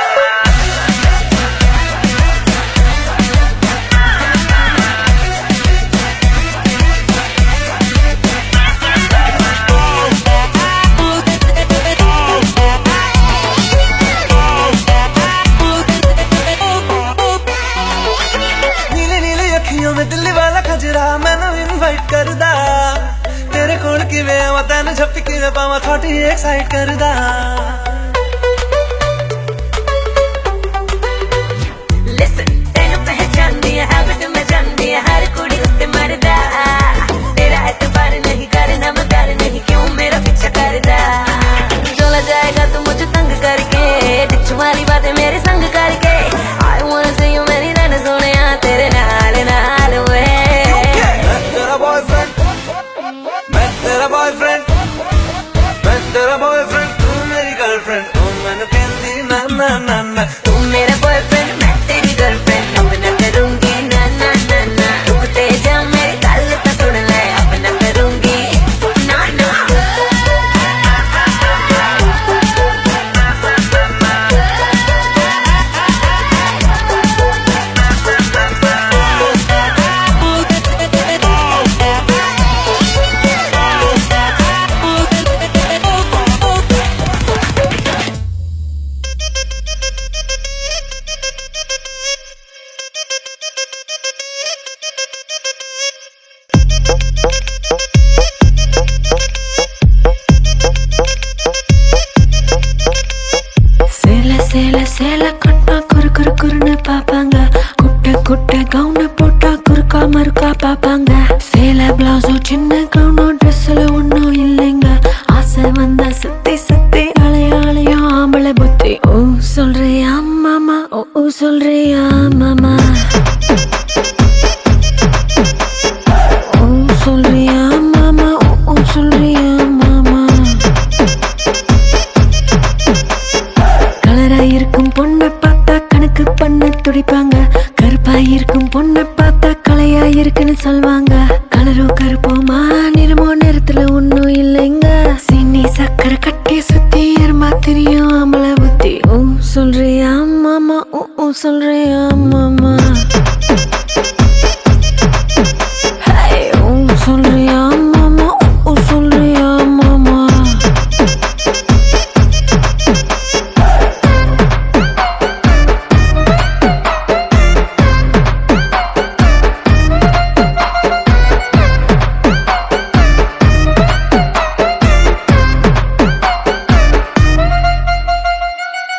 में दिल्ली वाला खजरा मैनू इनवाइट करदा तेरे कोल किवें आवां तैनू झप्पी किवें पावां थोड़ी एक्साइट करदा Listen, तेनू पहचानदी है हैबिट में जानदी है हर कुड़ी उत्ते मरदा तेरा एतबार नहीं करना मैं प्यार नहीं क्यों मेरा पीछा करदा चला जाएगा तू मुझे तंग करके डिच वाली बातें मेरे संग करके I wanna see you मेरी रन सोनिया तेरे नाल नाल तेरा बॉयफ्रेंड तू मेरी गर्लफ्रेंड ओ मैनू कहंदी ना ना ना ना तू मेरा बॉयफ्रेंड मैं तेरी गर्लफ्रेंड अब ना करूंगी ना ना ना ना रुकते जा मेरी गल तो सुन ले अब ना करूंगी ना ना சேல கட்டா குறுன்னு பாப்பாங்க குட்டை கவுன போட்டா குறுக்கா மறுக்கா பாப்பாங்க சேல பிளவுஸும் சின்ன கவுனும் ட்ரெஸ்ல ஒன்னும் இல்லைங்க ஆசை வந்தா சுத்தி அலையாளையும் ஆம்பளை புத்தி ஓ சொல்றியா மாமா ஓ சொல்றியா மாமா ஓ சொல்றியா மாமா ஓ சொல்றியா மாமா இருக்கும் பொண்ணை பார்த்தா கணக்கு பண்ண துடிப்பாங்க கருப்பா இருக்கும் பொண்ணை பார்த்தா கலையா இருக்குன்னு சொல்வாங்க கலரோ கருப்போமா நிறமோ நிறத்துல ஒன்னும் இல்லைங்க சீனி சக்கரை கட்டி சுத்தி எருமா தெரியும் ஆம்பளை புத்தி ஓ சொல்றியா மாமா ஓ சொல்றியா மாமா ஓ சொல்றியா மாமா ஓ சொல்றியா மாமா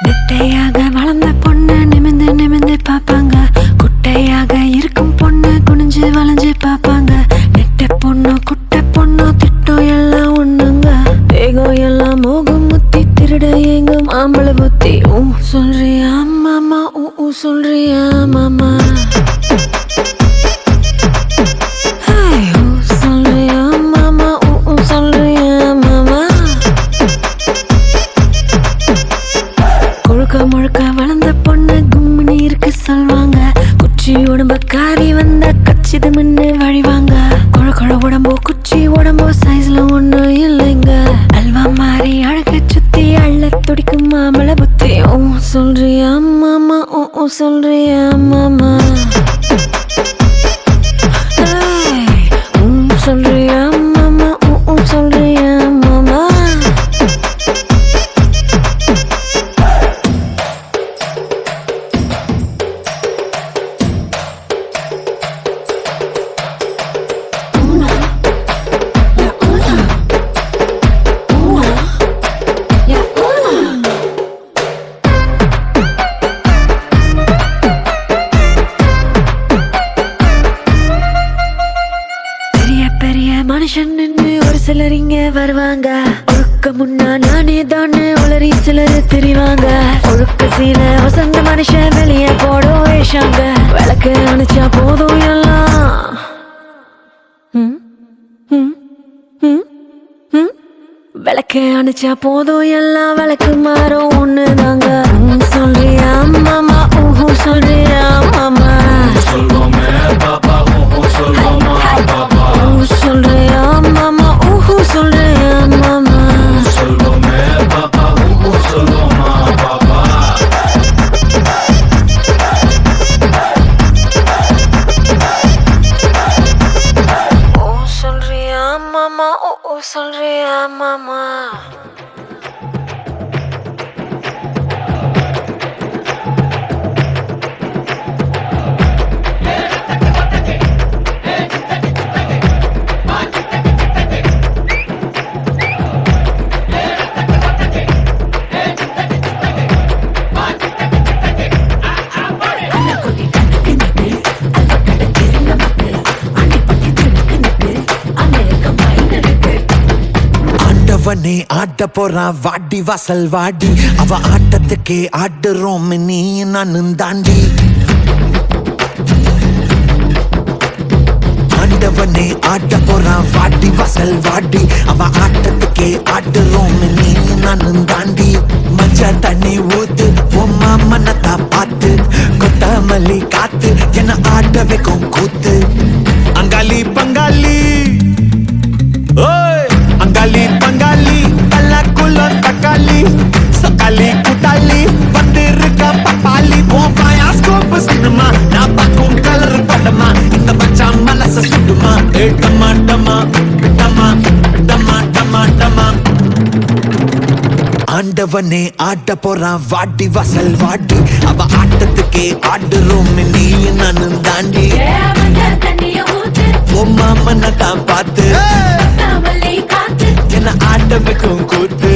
நெட்டையாக வளர்ந்த பொண்ணு நிமிந்து பாப்பாங்க குட்டையாக இருக்கும் பொண்ணு குனிஞ்சு வளைஞ்சு பாப்பாங்க நெட்ட பொண்ணு குட்டை பொண்ணு திட்டம் எல்லாம் ஒண்ணுங்க வேகம் எல்லாம் மோகம் முத்தி திருட எங்கும் ஆம்பளை புத்தி ஊ சொல்றியா மாமா ஊ சொல்றியா மாமா சொல்றியா மாமா ஊ சொல்றியா மாமா கொழுக்க முழுக்க வளர்ந்த பொண்ணு கும்மினி இருக்கு சொல்வாங்க குச்சி உடம்ப காரி வந்தா கச்சிது முன்னு வழிவாங்க கொழ உடம்போ குச்சி உடம்போ சைஸ்ல ஒண்ணு இல்லைங்க அல்வா மாறி அழக சுத்தி அள்ள துடிக்கும் மாமளை புத்தி ஓ சொல்றியா மாமா ஓ சொல்றியா மாமா சொல்றியா மாமா ஓ சொல்றியா மாமா ஒரு சிலர் இங்க வருவாங்க ஒழுக்க முன்னா நானே தானே உளறி சிலர் திரிவாங்க ஒழுக்க சீல வசந்த மனுஷன் வெளியே போடும் வேஷாங்க விளக்கு அணைச்சா போதும் எல்லாம் விளக்கு அணைச்சா போதும் எல்லாம் விளக்கு மாறும் ஒண்ணுதாங்க சொல்றியா மாமா ஊஹூ சொல்றியா மாமா சொல்றியா மாமா ஊஹூ சொல்றியா மாமா சொல்றியா மாமா ஊ சொல்றியா மாமா ஆண்டவனே ஆட்ட போறான் வாடி வாசல் வாடி அவ ஆட்டத்துக்கே ஆடுறோம் நீ நானும் தாண்டி ஆண்டவனே ஆட்ட போறான் வாடி வாசல் வாடி அவ ஆட்டத்துக்கே ஆடுறோம் நீ நானும் தாண்டி மஞ்சா தண்ணி ஊத்து உம்மா மனத்தா பார்த்து கொத்தமல்லி காத்து என ஆட்ட வைக்கும் கூத்து அங்காளி பங்காளி ஓய் அங்காளி பங்காளி கல்லாக்குள்ள தக்காளி சக்காளி கூட்டாளி வந்திருக்க பப்பாளி உன் பாயாஸ்கோப் சினிமா நான் பார்க்கும் கலர் படமா இந்த மச்சான் மனச சுடுமா டமா டமா டமா டமா டமா டமா ஆண்டவனே ஆட்ட போறான் வாடி வாசல் வாடி அவ ஆட்டத்துக்கே ஆடுறோம் நீ நானும் தாண்டி உம்மா மனதான் பார்த்து என்ன ஆட்ட வைக்கும் கூத்து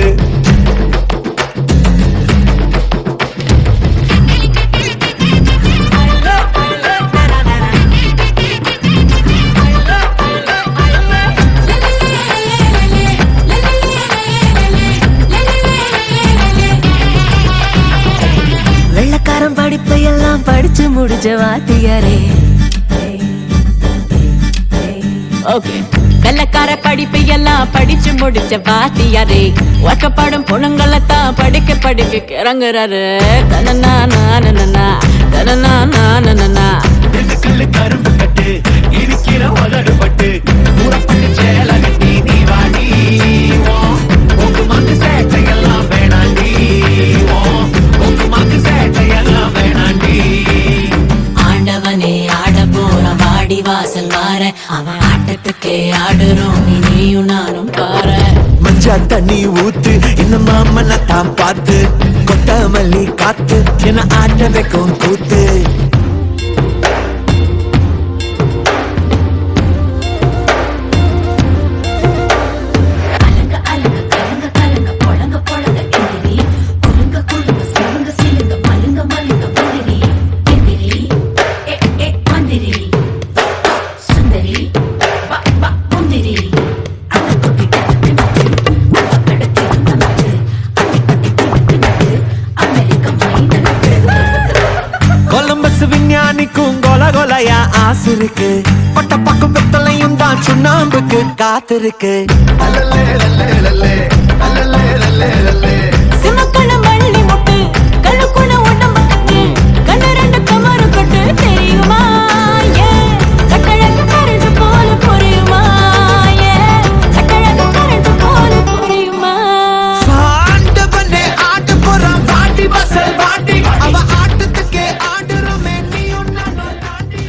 வெள்ளக்காரன் படிப்பை எல்லாம் படிச்சு முடிச்ச வாத்தியாரே ஓகே வெள்ளக்கார படிப்பை எல்லாம் படிச்சு முடிச்ச வாத்தியாரே வாக்கப்படும் பொண்ணுங்களைத்தான் படிக்க படிக்க கிறங்குறாரு தனனா நானனா தனனா நானனா கல்லு கரும்பு கட்டு இனிக்கிற உதடு பட்டு ஊறப்பட்டு சேல கட்டி நீ வாடி உங்க மாக்கு சேட்டையெல்லாம் வேணாண்டி உங்க மாக்கு சேட்டையெல்லாம் வேணாண்டி ஆண்டவனே ஆட போற வாடி வாசல் வார அவன் ஆட்டத்துக்கே ஆடுறோம் நீயும் நானும் பாரு மஞ்சா தண்ணி ஊத்து இன்னும் மாமனை தான் பார்த்து கொத்தமல்லி காத்து என்ன ஆட்ட வைக்கும் கூத்து விஞ்ஞானிக்கும் கொல கொலையா ஆசை இருக்கு பட்ட பக்கம் வெத்தலையும் தான் சுண்ணாம்புக்கு காத்திருக்கு சிமக்கண வள்ளி முட்டு கழுக்குண உடம்பு கட்டு கண்ணு ரெண்டு கமரு கட்டு தெரியுமா கட்டழகு கரண்டு போல புரியுமா கட்டழகு கரண்டு போல புரியுமா ஆண்டவனே ஆட்ட போறான் வாடி வாசல் வாடி அவ ஆட்டத்துக்கே ஆடுறோமே நீயும் நானும் தாண்டி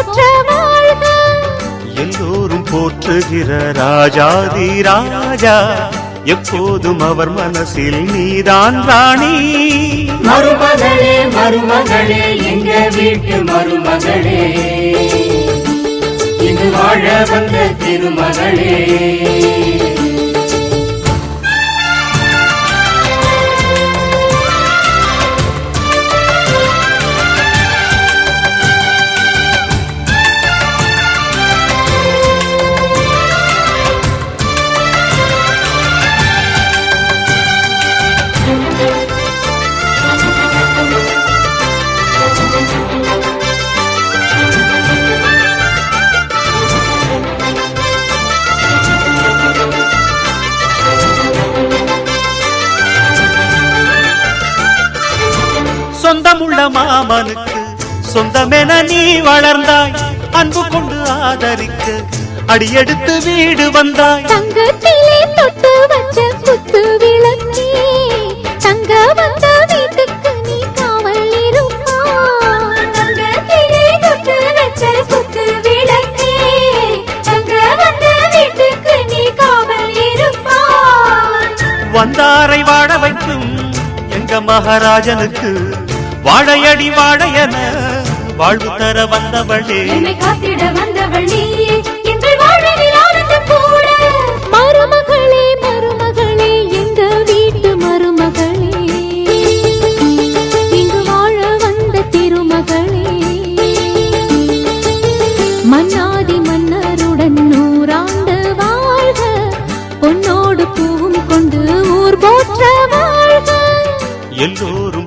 போற்ற வாழ்க. எல்லோரும் போற்றுகிற ராஜாதி ராஜா, எப்போதும் அவர் மனசில் நீதான் ராணி. மருமகளே மருமகளே எங்க வீட்டு மருமகளே, இங்கு வாழ வந்த திருமகளே. சொந்தமுள்ள மாமனுக்கு சொந்தமென நீ வளர்ந்தாய், அன்பு கொண்டு ஆதரிக்க அடியெடுத்து வீடு வந்தாய். தங்கத்திலே தொட்டு வச்ச குத்து விளக்கே, தங்க வந்த வீட்டுக்கு நீ காவல் இருப்பாய். தங்கத்திலே தொட்டு வச்ச குத்து விளக்கே, தங்க வந்த வீட்டுக்கு நீ காவல் இருப்பாய். வந்தாரை வாழ வைக்கும் எங்க மகாராஜனுக்கு வாழையடி வாழையன வாழ்வு தர வந்தவளே. என்னை காத்திட வந்தவள் நீயே, எங்கள் வாழ்வில் ஆனந்தம் கூட. மருமகளே மருமகளே எங்க வீட்டு மருமகளே, இங்கு வாழ வந்த திருமகளே. மன்னாதி மன்னருடன் 100 ஆண்டு வாழ்க, பொன்னோடு பூவும் கொண்டு ஊர் போற்ற வாழ்க. எல்லோரும்